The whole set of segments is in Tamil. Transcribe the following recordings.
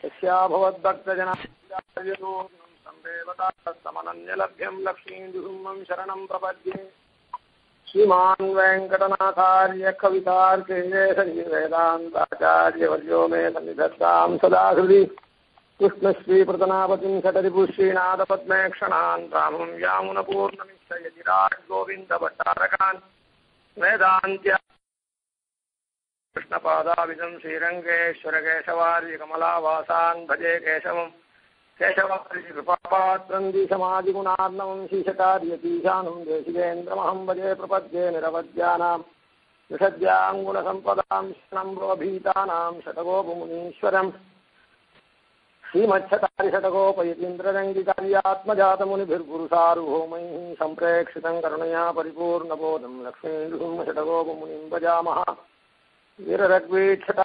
यस्याभवद्भक्तजनाचार्यदूर्णं लक्ष्मीन्दुसिंहं शरणं प्रपद्ये श्रीमान् वेङ्कटनाथार्य कवितार्केयेसरि वेदान्ताचार्यवर्यो मे सन्निधत्तां सदा हृदि कृष्णश्रीप्रतनापतिं षटरिपुश्रीनाथपद्मेक्षणान् रामं यामुनपूर्णमिश्रयतिराट् गोविन्दभट्टारकान् वेदान्त्य कृष्णपादाविदं श्रीरङ्गेश्वरकेशवार्य कमलावासान् भजे केशवं केशवार्य कृपापात्रं दिशमादिगुणार्णवं श्रीशतार्यतीशानं देशिकेन्द्रमहं भजे प्रपद्ये निरवद्यानां निषद्याङ्गुणसम्पदां शरणं भवभीतानां षटगोपमुनीश्वरम् श्रीमच्छतारिषटकोपयतीन्द्ररङ्गिकार्यात्मजातमुनिभिर्पुरुषारुभौमैः सम्प्रेक्षितं करुणया परिपूर्णबोधं लक्ष्मीनृसिंहषटकोपमुनिं भजामः वीररघ्वीक्षता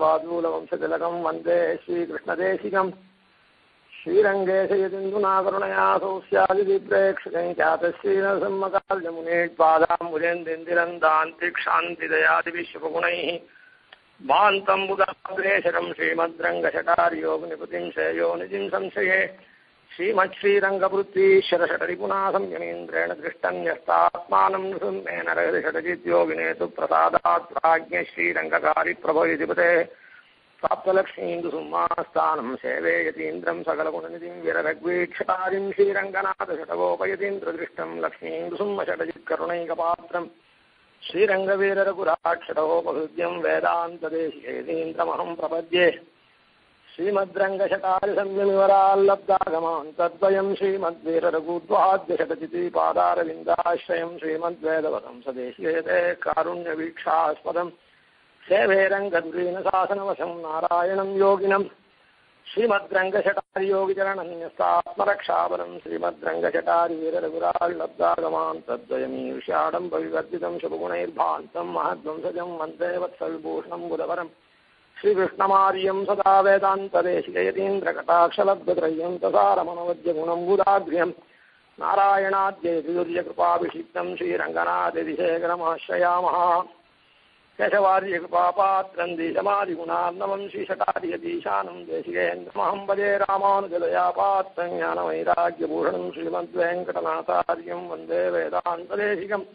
वादूलवंशतिलकं वन्दे श्रीकृष्णदेशिकं श्रीरङ्गेशयतीन्दुना करुणया सौस्यादिप्रेक्षकं ख्यातश्रीनरसिंहकाल्यमुनेत्पादाम्बुजेन्दिरन्दान्तिक्षान्तिदयादिविश्वगुणैः भान्तं बुधाग्रेशरं श्रीमद्रङ्गशटार्योगनिपतिं श्रेयोनिधिं संशये श्रीमच्छ्रीरङ्गवृत्तीश्वरषटरिपुना संयमीन्द्रेण दृष्टन्यस्तात्मानं नृसिंहेन रहृषटजिद्योगिनेतु प्रसादात् प्राज्ञ श्रीरङ्गकारिप्रभोधिपते प्राप्तलक्ष्मीन्दुसुम्मास्थानं सेवे यतीन्द्रं सकलगुणनिधिं विररघ्वीक्षतारिं श्रीरङ्गनाथषटगोपयतीन्द्रदृष्टं लक्ष्मीन्दुसुम्मषटजित्करुणैकपात्रम् श्रीरङ्गवीररघुराक्षटोपहृद्यं वेदान्तदेशिकेन्द्रमहं प्रपद्ये श्रीमद्रङ्गशटारिसंयमिवराल्लब्धागमान् तद्वयं श्रीमद्वीररघुद्वाद्यषटजितिपादारविन्दाश्रयं श्रीमद्वेदवतं सदेशिकेते कारुण्यवीक्षास्पदं सेवे रङ्गधुरीनशासनवशं नारायणं योगिनं श्रीमद्रङ्गशटारियोगिचरणन्यस्तात्मरक्षाबलं श्रीमद्रङ्गशटारिवीररघुराल्लब्धागमान् तद्वयमीर्ष्याडम्बविवर्जितं शुभगुणैर्भान्तं महद्वंसजं वन्दे वत्सविभूषणं बुधवरं श्रीकृष्णमार्यं सदा वेदान्तदेशिकयतीन्द्रकटाक्षलब्धत्रयं तसारमनवद्यगुणं बुधाग्र्यं नारायणाद्यैर्यकृपाभिषिक्तं श्रीरङ्गनाथदिशेखरमाश्रयामः केशवार्यकृपापात्रं दिशमादिगुणार्णवं श्रीशटार्यतीशानं देशिकेन्द्रमहं भजे रामानुजदयापात्रं ज्ञानवैराग्यभूषणं श्रीमद्वेङ्कटनाथार्यं वन्दे वेदान्तदेशिकम्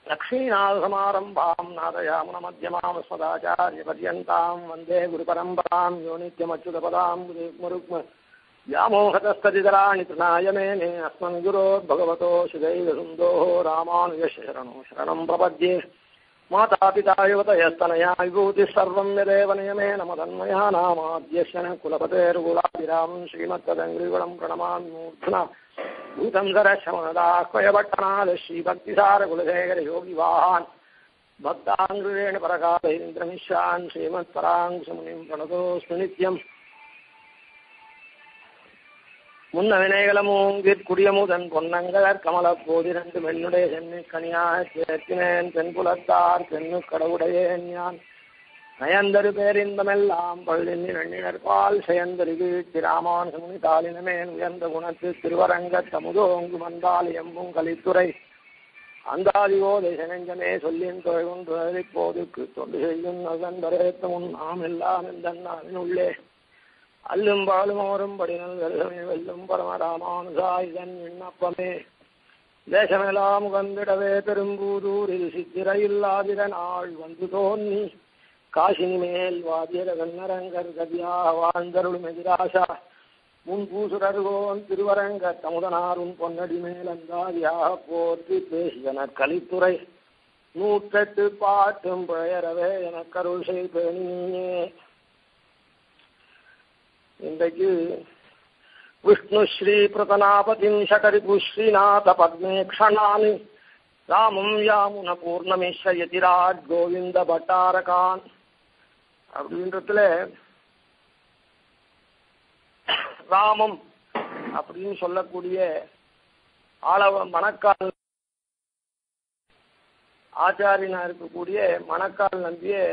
लक्ष्मीनाथसमारम्भां नादयामुनमध्यमां स्वदाचार्यपर्यन्तां वन्दे गुरुपरम्परां यो नित्यमच्युतपदां मुरुक्म व्यामोहतस्तदितराणि तृणाय मेने अस्मद्गुरोर्भगवतो श्रीदैवसुन्दोः रामानुजस्य शरणं प्रपद्ये मातापिता युवतयस्तनया विभूतिः सर्वं यदेव नियमेन मदन्मया नामाद्यस्य न कुलपतेर्कुलाभिरामं श्रीमत्तदङ्घ्रिगुणं प्रणमामि मूर्ध्ना भूतं सरशमदाह्वयपट्टनाद श्रीभक्तिसारकुलशेखरयोगिवाहान् भक्ताङ्घ्रिरेण परकालेन्द्रमिश्रान् श्रीमत्पराङ्कुशमुनिं प्रणतोऽस्तु नित्यम् முன்னவினைகளமும் குடியமுதன் பொன்னங்கர் கமல போதிரண்டு மென்னுடைய சென்னை கனியாய் சேர்த்தினேன் தென்புலத்தார் தென்னு கடவுடையேன் யான் நயந்தரு பேரின்பமெல்லாம் பள்ளினி வெண்ணினற்பால் செயந்தரு வீழ்த்தி ராமானுசமுனி தாளினமேன் உயர்ந்த குணத்து திருவரங்க தமுதோங்கு மந்தால் எம்பும் கலித்துறை அந்தாதிகோ தேசனெஞ்சமே சொல்லின் தொழில் போதுக்கு தொண்டு செய்யும் நகன்பரேத்த முன் நாம் எல்லாம் எந்தன் உள்ளே அல்லும் பாலும் ஓரும் படினல் வெல்லும் பரமராமானுசா இதன் விண்ணப்பமே தேசமெல்லாம் கந்திடவே பெரும்பூதூரில் சித்திரையில்லாதிர நாள் வந்து தோன்னி காசினி மேல் வாதியர கண்ணரங்கர் கதியாக வாழ்ந்தருளும் எதிராசா முன்பூசுரர்கோன் திருவரங்க தமுதனாரும் பொன்னடி மேலந்தாதியாக போற்றி பேசியன கலித்துறை 108 பாட்டும் பெயரவே எனக்கருள் செய்பேணியே. இன்றைக்கு விஷ்ணு ஸ்ரீ பிரதனாபதிம் ஷடரிபு ஸ்ரீநாத பத்மேக்ஷணானி ராமம் யாமுன பூர்ணமிஸ்ரயதிராட் கோவிந்த பட்டாரகான் அப்படின்றதுல ராமம் அப்படின்னு சொல்லக்கூடிய ஆளவ மணக்கால் ஆச்சாரியனா இருக்கக்கூடிய மணக்கால் நம்பியை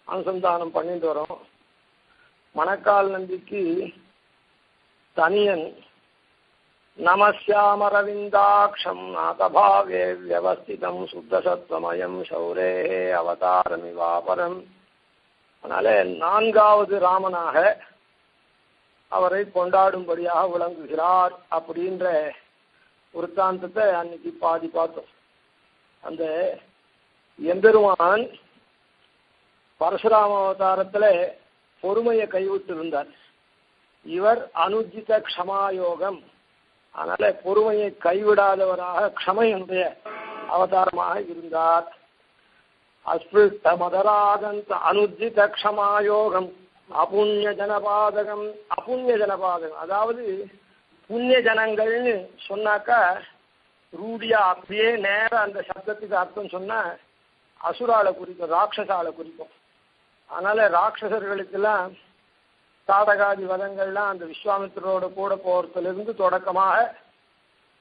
அனுசந்தானம் பண்ணிட்டு வரோம். மணக்கால் நம்பிக்கு தனியன் நமஸ்யாமரவிந்தாட்சம் நாதபாவே வியவஸ்திதம் சுத்தசத்வமயம் சௌரே அவதாரமிவாபரம் அதனால 4வது ராமனாக அவரை கொண்டாடும்படியாக விளங்குகிறார் அப்படின்ற விருத்தாந்தத்தை அன்னைக்கு பாதி பார்த்தோம். அந்த எம்பெருமான் பரசுராம அவதாரத்துல பொறுமையை கைவிட்டு இருந்தார். இவர் அனுஜித க்ஷமாயோகம், அதனால பொறுமையை கைவிடாதவராக க்ஷமையுடைய அவதாரமாக இருந்தார். அஸ்பிருஷ்ட மதராகந்த அனுஜித க்ஷமாயோகம் அபுண்ணிய ஜனபாதகம். அபுண்ணிய ஜனபாதகம் அதாவது புண்ணிய ஜனங்கள்னு சொன்னாக்கா ரூடியா அப்படியே நேரம் அந்த சப்தத்துக்கு அர்த்தம் சொன்னா அசுரால குறிக்கும், ராட்சசால குறிக்கும். அதனால ராட்சசர்களுக்கெல்லாம் தாடகாதி வதங்கள்லாம் அந்த விஸ்வாமித்திரோட கூட போறதுலேருந்து தொடக்கமாக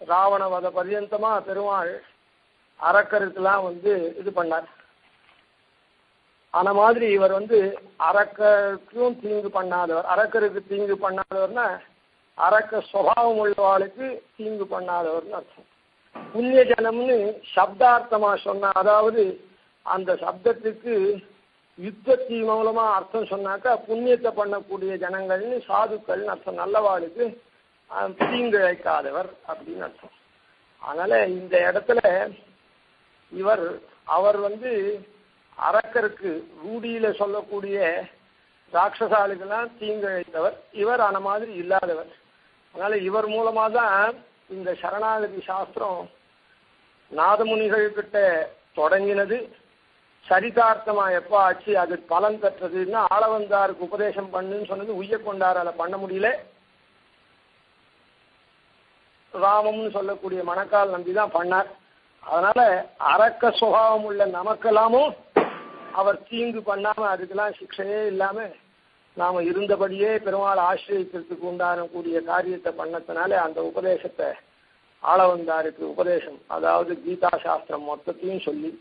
ராவண வத பர்யந்தமா பெருமாள் அரக்கருக்கெல்லாம் இது பண்ணார். ஆன மாதிரி இவர் அரக்கருக்கும் தீங்கு பண்ணாதவர். அரக்கருக்கு தீங்கு பண்ணாதவர்னா அரக்க சுபாவம் உள்ளவாளுக்கு தீங்கு பண்ணாதவர்னு அர்த்தம். புண்ணிய ஜனம்னு சப்தார்த்தமா சொன்ன, அதாவது அந்த சப்தத்துக்கு யுத்தத்தின் மூலமா அர்த்தம் சொன்னாக்கா புண்ணியத்தை பண்ணக்கூடிய ஜனங்கள்னு சாதுக்கள்னு அர்த்தம். நல்லவாளுக்கு தீங்கு இழைக்காதவர் அப்படின்னு அர்த்தம். அதனால இந்த இடத்துல அவர் அரக்கருக்கு ரூடியில சொல்லக்கூடிய ராட்சசாலுக்கெல்லாம் தீங்கு இழைத்தவர். இவர் அந்த மாதிரி இல்லாதவர். அதனால இவர் மூலமா தான் இந்த சரணாகதி சாஸ்திரம் நாதமுனிகள் கிட்ட தொடங்கினது. சரிதார்த்தமா எப்ப ஆச்சு, அது பலன் பெற்றதுன்னா ஆளவந்தாருக்கு உபதேசம் பண்ணுன்னு சொன்னது உய்ய கொண்டாரால பண்ண முடியல. ராமம்னு சொல்லக்கூடிய மணக்கால் நம்பிதான் பண்ணார். அதனால அரக்க சுபாவம் உள்ள நமக்கெல்லாமும் அவர் தீங்கு பண்ணாம அதுக்கெல்லாம் சிக்ஷையே இல்லாம நாம இருந்தபடியே பெருமாள் ஆசிரியக்கிறதுக்கு உண்டான கூடிய காரியத்தை பண்ணதுனால அந்த உபதேசத்தை ஆளவந்தாருக்கு உபதேசம், அதாவது கீதா சாஸ்திரம் மொத்தத்தையும் சொல்லி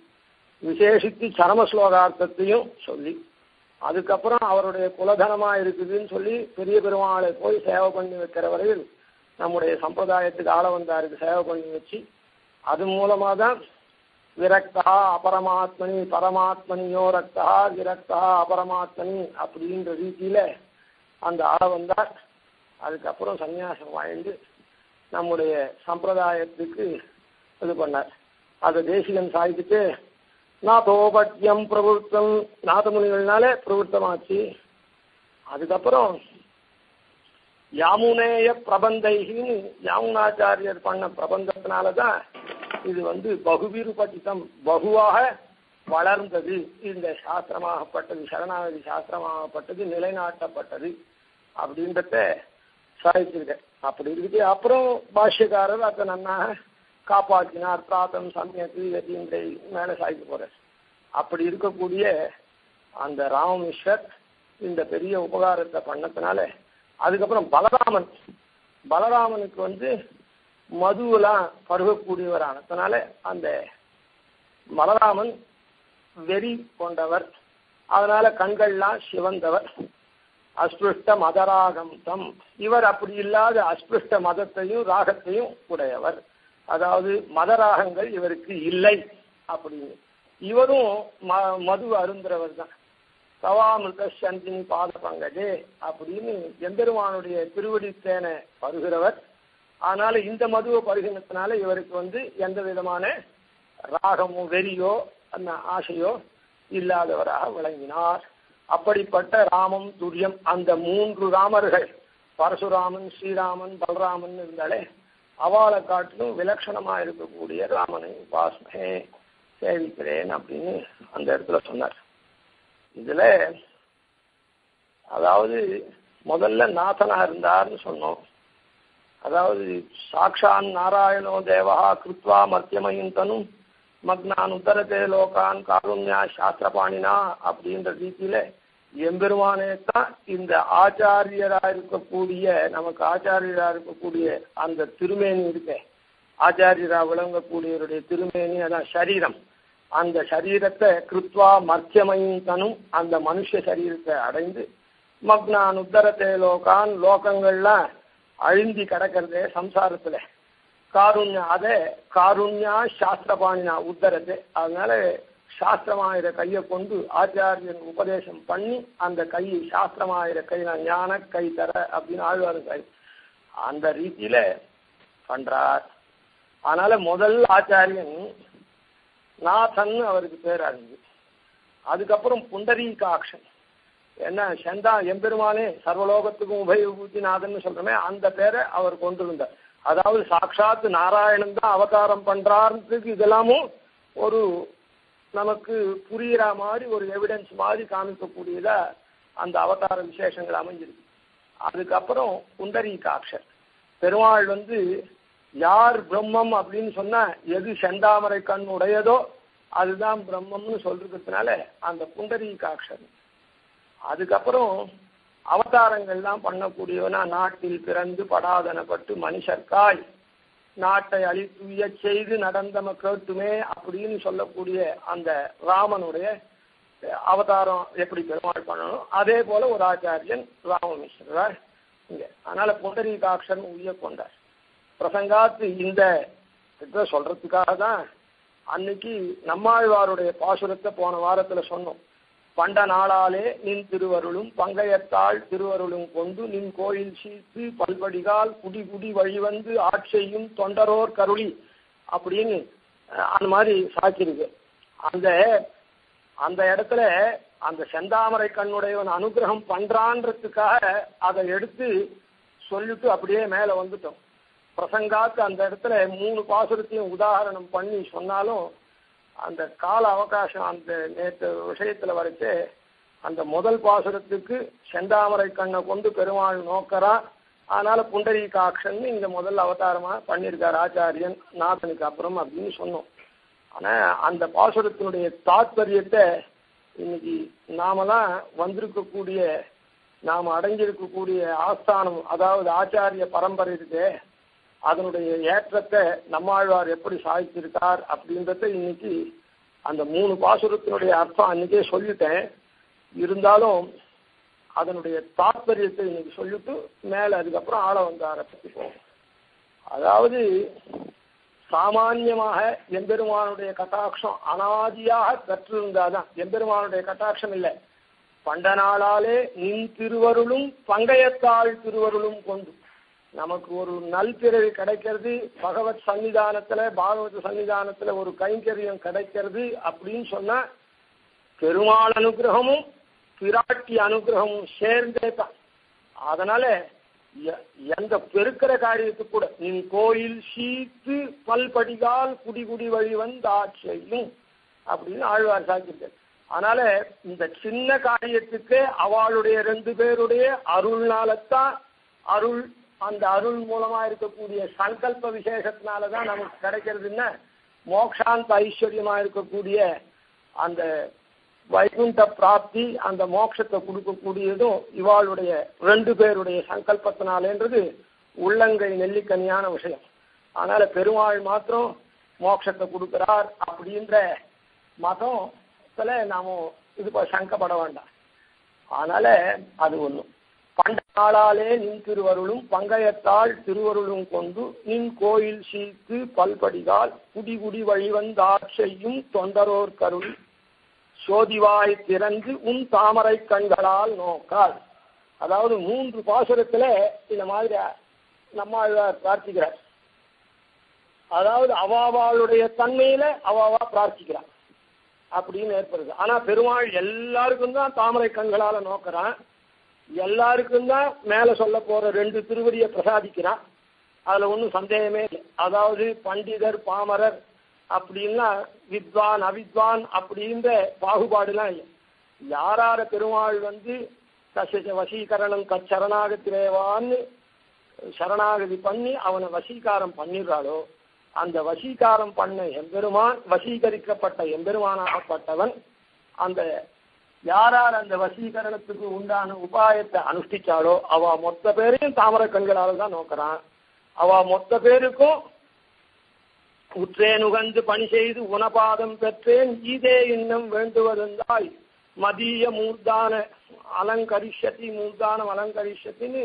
விசேஷித்து சரம ஸ்லோகார்த்தத்தையும் சொல்லி அதுக்கப்புறம் அவருடைய குலதனமா இருக்குதுன்னு சொல்லி பெரிய பெருமாளை போய் சேவை பண்ணி வைக்கிற வரையில் நம்முடைய சம்பிரதாயத்துக்கு ஆளவந்தாருக்கு சேவை பண்ணி வச்சு அது மூலமா தான் விரக்தா அபரமாத்மனி பரமாத்மனியோ ரக்தா விரக்தா அபரமாத்மனி அப்படின்ற ரீதியில அந்த ஆளவந்தார் அதுக்கப்புறம் சன்னியாசம் வாழ்ந்து நம்முடைய சம்பிரதாயத்துக்கு இது பண்ணார். அதை தேசிகன் சாய்த்துட்டு நாதோபட்யம் பிரவருத்தம் நாதமுனிகள்னாலே பிரவருத்தமாச்சு. அதுக்கப்புறம் யாமுனேய பிரபந்தைகின்னு யாமுனாச்சாரியர் பண்ண பிரபந்தத்தினாலதான் இது பகுவிருபட்டிதம் பகுவாக வளர்ந்தது. இந்த சாஸ்திரமாகப்பட்டது சரணாகதி சாஸ்திரமாகப்பட்டது நிலைநாட்டப்பட்டது அப்படின்றத சாதிச்சிருக்கேன். அப்படி இருக்குது. அப்புறம் பாஷ்யக்காரர் அதை நன்னாக காப்பாற்றினார். பிராத்தம் சமயத்து அப்படின்ற மேலே சாய்த்து போறார். அப்படி இருக்கக்கூடிய அந்த ராமமிஸ்வர் இந்த பெரிய உபகாரத்தை பண்ணதுனால அதுக்கப்புறம் பலராமனுக்கு மதுவெல்லாம் பருகக்கூடியவரானதுனால அந்த பலராமன் வெறி கொண்டவர். அதனால கண்கள்லாம் சிவந்தவர். அஸ்பிருஷ்ட மதராகம் தம், இவர் அப்படி இல்லாத அஸ்பிருஷ்ட மதத்தையும் ராகத்தையும் உடையவர். அதாவது மதராகங்கள் இவருக்கு இல்லை அப்படின்னு. இவரும் மது அருந்துறவர் தான். தவாமிருத சந்தினி பாத பங்கஜே அப்படின்னு எம்பெருமானுடைய திருவடி தேனை பருகிறவர். அதனால இந்த மதுவை பருகினத்தினால இவருக்கு எந்த விதமான ராகமோ வெறியோ அந்த ஆசையோ இல்லாதவராக விளங்கினார். அப்படிப்பட்ட ராமம் துரியம் அந்த 3 ராமர்கள் பரசுராமன் ஸ்ரீராமன் பலராமன் இருந்தாலே அவளை காட்டிலும் விலட்சணமா இருக்கக்கூடிய ராமனை உபாசனை சேவிக்கிறேன் அப்படின்னு அந்த இடத்துல சொன்னார். இதுல அதாவது முதல்ல நாதனா இருந்தார்னு சொன்னோம். அதாவது சாட்சான் நாராயணோ தேவா கிருத்வா மத்தியமையும் தனும் மக்னான் உத்தரத்தே லோகான் காருண்யா சாஸ்திரபாணினா அப்படின்ற ரீதியில எம்பெருமானே தான் இந்த ஆச்சாரியரா இருக்கக்கூடிய நமக்கு ஆச்சாரியரா இருக்கக்கூடிய அந்த திருமேனி இருக்க ஆச்சாரியரா விளங்கக்கூடியவருடைய திருமேனி அதான் சரீரம். அந்த சரீரத்தை கிருத்வா மத்தியமையும் தனும் அந்த மனுஷ சரீரத்தை அடைந்து மக்னான் உத்தரத்தே லோகான் லோகங்கள்லாம் அழிந்தி கிடக்கிறதே சம்சாரத்துல காருண்யா அதை காருண்யா சாஸ்திரபாணினா உத்தரத்தை. அதனால சாஸ்திரமாயிர கையை கொண்டு ஆச்சாரியன் உபதேசம் பண்ணி அந்த கையை சாஸ்திரமாயிர கை ஞான கை தர அப்படின்னு ஆழ்வார் கை அந்த ரீதியில பண்றார். அதனால முதல் ஆச்சாரியன் நாதன் அவருக்கு பேர் அறிஞ்சு, அதுக்கப்புறம் புண்டரீகாட்சன். என்ன செந்தா எம்பெருமானே சர்வலோகத்துக்கும் உபயபூதிநாதன் சொல்றமே அந்த பேரை அவர் கொண்டிருந்தார். அதாவது சாட்சாத் நாராயணன் தான் அவதாரம் பண்றாருக்கு இதெல்லாமும் ஒரு நமக்கு புரியுற மாதிரி ஒரு எவிடன்ஸ் மாதிரி காமிக்கக்கூடியதா அந்த அவதார விசேஷங்கள் அமைஞ்சிருக்கு. அதுக்கப்புறம் புண்டரீகாட்சர் பெருமாள் யார் பிரம்மம் அப்படின்னு சொன்னா எது செந்தாமரை கண் உடையதோ அதுதான் பிரம்மம்னு சொல்றதுனால அந்த புண்டரீகாட்சர். அதுக்கப்புறம் அவதாரங்கள்லாம் பண்ணக்கூடியவனா நாட்டில் பிறந்து படாதனப்பட்டு மனுஷர்காய் நாட்டை அழித்துய செய்து நடந்தம கேட்டுமே அப்படின்னு சொல்லக்கூடிய அந்த ராமனுடைய அவதாரம் எப்படி பெருமாள் பண்ணணும் அதே போல ஒரு ஆச்சாரியன் ராமமிஸ்ரர் இங்க. அதனால புண்டரீகாட்சன் உய்ய கொண்டார். பிரசங்காத்து இந்த சொல்றதுக்காக தான் அன்னைக்கு நம்மாழ்வாருடைய பாசுரத்தை போன வாரத்துல சொன்னோம். பண்ட நாளாலே நின் திருவருளும் பங்கையத்தாள் திருவருளும் கொண்டு நின் கோயில் சீர்த்து பல்படிகால் குடி குடி வழிவந்து ஆட்சியும் தொண்டரோர் கருளி அப்படின்னு அந்த மாதிரி சாக்கிருக்கு. அந்த இடத்துல அந்த செந்தாமரை கண்ணுடையவன் அனுகிரகம் பண்றான்றதுக்காக அதை எடுத்து சொல்லிட்டு அப்படியே மேல வந்துட்டோம். பிரசங்காத்து அந்த இடத்துல 3 பாசுரத்தையும் உதாரணம் பண்ணி சொன்னாலும் அந்த கால அவகாசம் அந்த நேற்று விஷயத்துல வரைச்சு அந்த முதல் பாசுரத்துக்கு செந்தாமரை கண்ணை கொண்டு பெருமாள் நோக்கறான். அதனால புண்டரீகாட்சன் இந்த முதல் அவதாரமா பண்ணியிருக்கார் ஆச்சாரியன் நாதனுக்கு அப்புறம் அப்படின்னு சொன்னோம். ஆனா அந்த பாசுரத்தினுடைய தாத்பரியத்தை இன்னைக்கு நாமெல்லாம் வந்திருக்கக்கூடிய நாம் அடைஞ்சிருக்கக்கூடிய ஆஸ்தானம் அதாவது ஆச்சாரிய பரம்பரை இருக்கு அதனுடைய ஏற்றத்தை நம்மாழ்வார் எப்படி சாதிச்சிருக்கார் அப்படின்றத இன்னைக்கு அந்த 3 பாசுரத்தினுடைய அர்த்தம் அன்னைக்கே சொல்லிட்டேன். இருந்தாலும் அதனுடைய தாத்பரியத்தை இன்னைக்கு சொல்லிட்டு மேல அதுக்கப்புறம் ஆள வந்து ஆரம்பிப்போம். அதாவது சாமான்யமாக எம்பெருமானுடைய கட்டாட்சம் அனாதியாக கற்றிருந்தாதான் எம்பெருமானுடைய கட்டாட்சம் இல்லை. பண்ட நாளாலே நின் திருவருளும் பங்கையத்தாள் திருவருளும் கொண்டு நமக்கு ஒரு நல்பிறவி கிடைக்கிறது. பகவத் சன்னிதானத்துல பாகவத சன்னிதானத்துல ஒரு கைங்கரியம் கிடைக்கிறது அப்படின்னு சொன்னா பெருமாள் அனுகிரகமும் பிராட்டி அனுகிரகமும் சேர்ந்தே தான். அதனால எந்த பெருக்கிற காரியத்துக்கு கூட நீ கோயில் சீத்து பல்படிகால் குடி குடி வழி வந்து ஆட்சியும் அப்படின்னு ஆழ்வார் சாக்கியிருக்கார். அதனால இந்த சின்ன காரியத்துக்கு அவளுடைய 2 பேருடைய அருள்னாலத்தான் அருள் அந்த அருள் மூலமா இருக்கக்கூடிய சங்கல்ப விசேஷத்தினாலதான் நமக்கு கிடைக்கிறதுன்னா மோக்ஷாந்த ஐஸ்வர்யமா இருக்கக்கூடிய அந்த வைகுண்ட பிராப்தி அந்த மோட்சத்தை கொடுக்கக்கூடியதும் இவாளுடைய 2 பேருடைய சங்கல்பத்தினாலேன்றது உள்ளங்கை நெல்லிக்கனியான விஷயம். அதனால பெருமாள் மாத்திரம் மோட்சத்தை கொடுக்கிறார் அப்படின்ற மதத்துல நாம இது சங்கப்பட வேண்டாம். அதனால அது ஒண்ணும் பண்ட நாளாலே நின் திருவருளும் பங்கையத்தாள் திருவருளும் கொண்டு நின் கோயில் சீர்த்து பல்படிகால் குடி குடி வழிவந்தாட்சையும் தொண்டரோர் கருள் சோதிவாய் திறந்து உன் தாமரை கண்களால் நோக்கால். அதாவது 3 பாசுரத்துல இந்த மாதிரி நம்மாழ்வார் பிரார்த்திக்கிறார். அதாவது அவாவாளுடைய தன்மையில அவாவா பிரார்த்திக்கிறார் அப்படின்னு ஏற்படுது. ஆனா பெருமாள் எல்லாருக்கும் தான் தாமரை கண்களால நோக்கிறான். எல்லாருக்கும் தான் மேல சொல்ல போற 2 திருவடியை பிரசாதிக்கிறான். அதுல ஒன்றும் சந்தேகமே இல்லை. அதாவது பண்டிதர் பாமரர் அப்படின்னா வித்வான் அவித்வான் அப்படின்ற பாகுபாடுலாம் இல்லை. யாரார பெருமாள் கசிய வசீகரணம் கச்சரணாகத்திலேவான்னு சரணாகதி பண்ணி அவனை வசீகாரம் பண்ணிடுறாளோ அந்த வசீகாரம் பண்ண எம்பெருமான் வசீகரிக்கப்பட்ட எம்பெருமானாகப்பட்டவன் அந்த யாரார் அந்த வசீகரணத்துக்கு உண்டான உபாயத்தை அனுஷ்டிச்சாலோ அவ மொத்த பேரையும் தாமரை கண்களால தான் நோக்கிறான். அவ மொத்த பேருக்கும் உற்றேன் உகந்து பணி செய்து உணபாதம் பெற்றேன் இதே இன்னும் வேண்டுவதென்றாய் மதிய மூர்தான அலங்கரிஷத்தி மூர்தானம் அலங்கரிஷத்தின்னு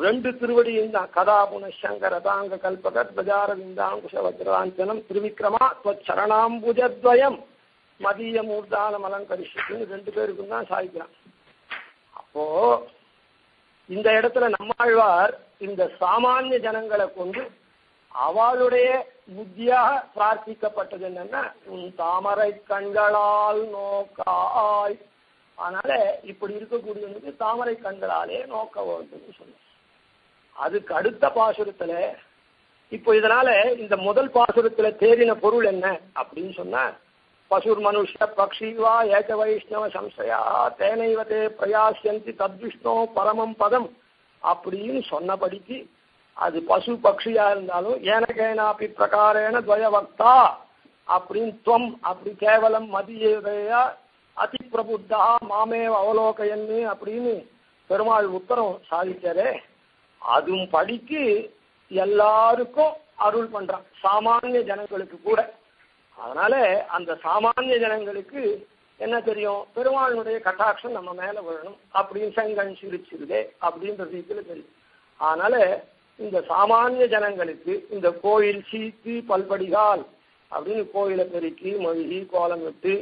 2 திருவடியும் தான். கதா புனசங்கரதாங்க கல்பகத் பஜார விந்தாங்குஷ வஜ்ராஞ்சனம் திருவிக்ரமா சரணாம்புஜத்வயம் மதிய மூர்த்தானம் அலங்கரிஷத்துன்னு 2 பேருக்கும் தான் சாதிக்கிறான். அப்போ இந்த இடத்துல நம்மாழ்வார் இந்த சாமானிய ஜனங்களை கொண்டு அவளுடைய புத்தியாக பிரார்த்திக்கப்பட்டது என்னன்னா, உன் தாமரை கண்களால் நோக்காய். அதனால இப்படி இருக்கக்கூடியவனுக்கு தாமரை கண்களாலே நோக்க வேண்டும் சொன்ன. அதுக்கு அடுத்த பாசுரத்துல இப்போ இதனால இந்த முதல் பாசுரத்துல தேறின பொருள் என்ன அப்படின்னு சொன்னா, பசுர் மனுஷ பக்ஷிவா ஏக வைஷ்ணவ சம்சயா தேனைவதே பிரயாசியந்தி தத்விஷ்ணோ பரமம் பதம் அப்படின்னு சொன்னபடிக்கு அது பசு பக்ஷியா இருந்தாலும் ஏனகேனாப்பி பிரகாரேன துவயவக்தா அப்படின்னு துவம் அப்படி கேவலம் மதியதையா அதி பிரபுத்தா மாமே அவலோகையன்னு அப்படின்னு பெருமாள் உத்தரம் சாதிச்சாரே, அதுவும் படிக்கு எல்லாருக்கும் அருள் பண்றான், சாமானிய ஜனங்களுக்கு கூட. அதனால அந்த சாமானிய ஜனங்களுக்கு என்ன தெரியும், பெருமாளுடைய கட்டாட்சம் நம்ம மேல விழணும் அப்படின்னு செங்கண் சிரிச்சிருதே அப்படின்ற ரீதியில தெரியும். அதனால இந்த சாமானிய ஜனங்களுக்கு இந்த கோயில் சீத்து பல்படிகால் அப்படின்னு கோயிலை பெருக்கி மொழி கோலம் விட்டு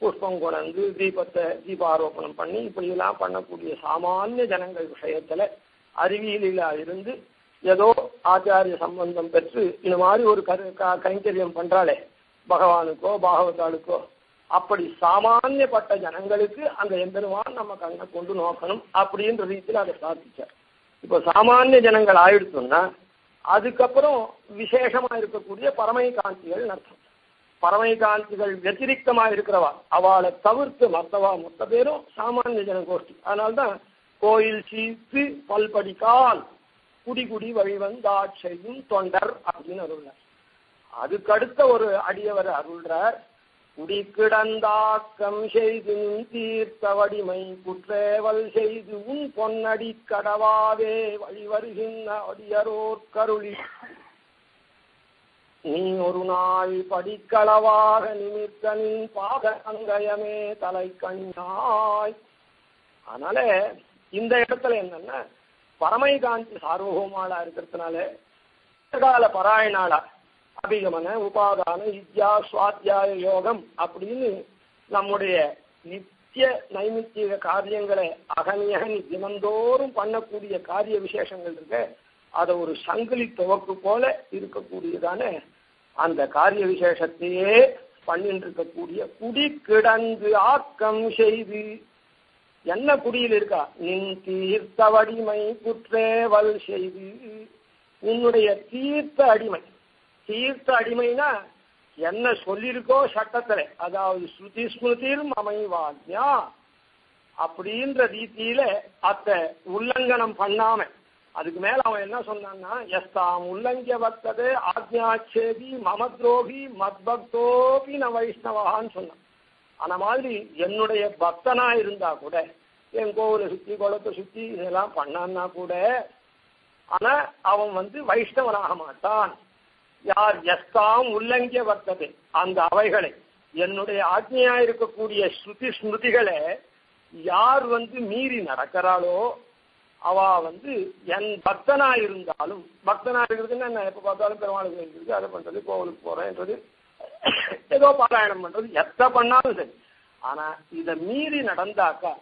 புஷ்பம் கொண்டு தீபாரோபணம் பண்ணி இப்படியெல்லாம் பண்ணக்கூடிய சாமானிய ஜனங்கள் விஷயத்துல அறிவியலில் இருந்து ஏதோ ஆச்சாரிய சம்பந்தம் பெற்று இந்த மாதிரி ஒரு கைங்கரியம் பண்றாளே பகவானுக்கோ பாகவதாளுக்கோ, அப்படி சாமானியப்பட்ட ஜனங்களுக்கு அந்த எம்பெருமான் நம்ம கண்ணை கொண்டு நோக்கணும் அப்படின்ற ரீதியில் அதை சாதிச்சார். இப்போ சாமானிய ஜனங்கள் ஆயிடுச்சோம்னா அதுக்கப்புறம் விசேஷமா இருக்கக்கூடிய பரமை காந்திகள் அர்த்தம். பரமை காந்திகள் வத்திரிக்தமா இருக்கிறவா அவளை தவிர்த்து மொத்த பேரும் சாமானிய ஜன கோஷ்டி. அதனால்தான் கோயில் சீத்து பல்படிக்கால் குடி வழிவந்தாட்சையும் தொண்டர் அப்படின்னு அருள்றார். அதுக்கடுத்த ஒரு அடியவர் அருள்றார், குடி கிடந்தாக்கம் செய்து தீர்த்த வடிமை குற்றேவல் செய்து உன் பொன்னடி கடவாவே வழி வருகின்ற அடியரோர் கருளி நீ ஒரு நாள் படிக்களவாக நிமித்தனின் பாக அங்கயமே தலை கண்ணாய். அதனால இந்த இடத்துல என்னன்னா, பரமை காந்தி சார்வகோமாளா இருக்கிறதுனால கால பராயணாளா அபிகமன உபாதான வித்யா சுவாத்தியாய யோகம் அப்படின்னு நம்முடைய நித்திய நைமித்திய காரியங்களை அகனியகனி தினந்தோறும் பண்ணக்கூடிய காரிய விசேஷங்கள் இருக்கு. அதை ஒரு சங்கிலி துவக்கு போல இருக்கக்கூடியதான அந்த காரிய விசேஷத்தையே பண்ணிட்டு இருக்கக்கூடிய குடி கிடந்து ஆக்கம் செய்து என்ன குடியில் இருக்கா, நின் தீர்த்த வடிமை குற்றேவல் செய்து உன்னுடைய தீர்த்த அடிமை. தீர்த்த அடிமைனா என்ன சொல்லியிருக்கோ சட்டத்துல, அதாவது ஸ்ருதி ஸ்மிருதிர் அமைவாத்யா அப்படின்ற ரீதியில அத்த உல்லங்கனம் பண்ணாம, அதுக்கு மேல அவன் என்ன சொன்னான்னா, எஸ்தாம் உல்லங்கிய வர்த்தது ஆக்ஞாச்சேதி மமத்ரோகி மத்பக்தோபி ந வைஷ்ணவான்னு சொன்னான். அந்த மாதிரி என்னுடைய பக்தனா இருந்தா கூட, என் கோவிலை சுத்தி குளத்தை சுத்தி இதெல்லாம் பண்ணான்னா கூட, ஆனா அவன் வைஷ்ணவனாக மாட்டான். யார் எஸ்தாம் உல்லங்கிய வர்த்தது, அந்த அவைகளை என்னுடைய ஆக்ஞையா இருக்கக்கூடிய ஸ்ருதி ஸ்மிருதிகளை யார் மீறி நடக்கிறாளோ அவ என் பக்தனா இருந்தாலும், பக்தனா இருக்கிறதுன்னா என்ன, எப்ப பார்த்தாலும் பெருமாளுக்கு இருக்குது, அதை பண்றது, கோவிலுக்கு போறேன்றது, ஏதோ பாராயணம் பண்றது, எத்த பண்ணாலும் சரி. ஆனா இதை மீறி நடந்தாக்கா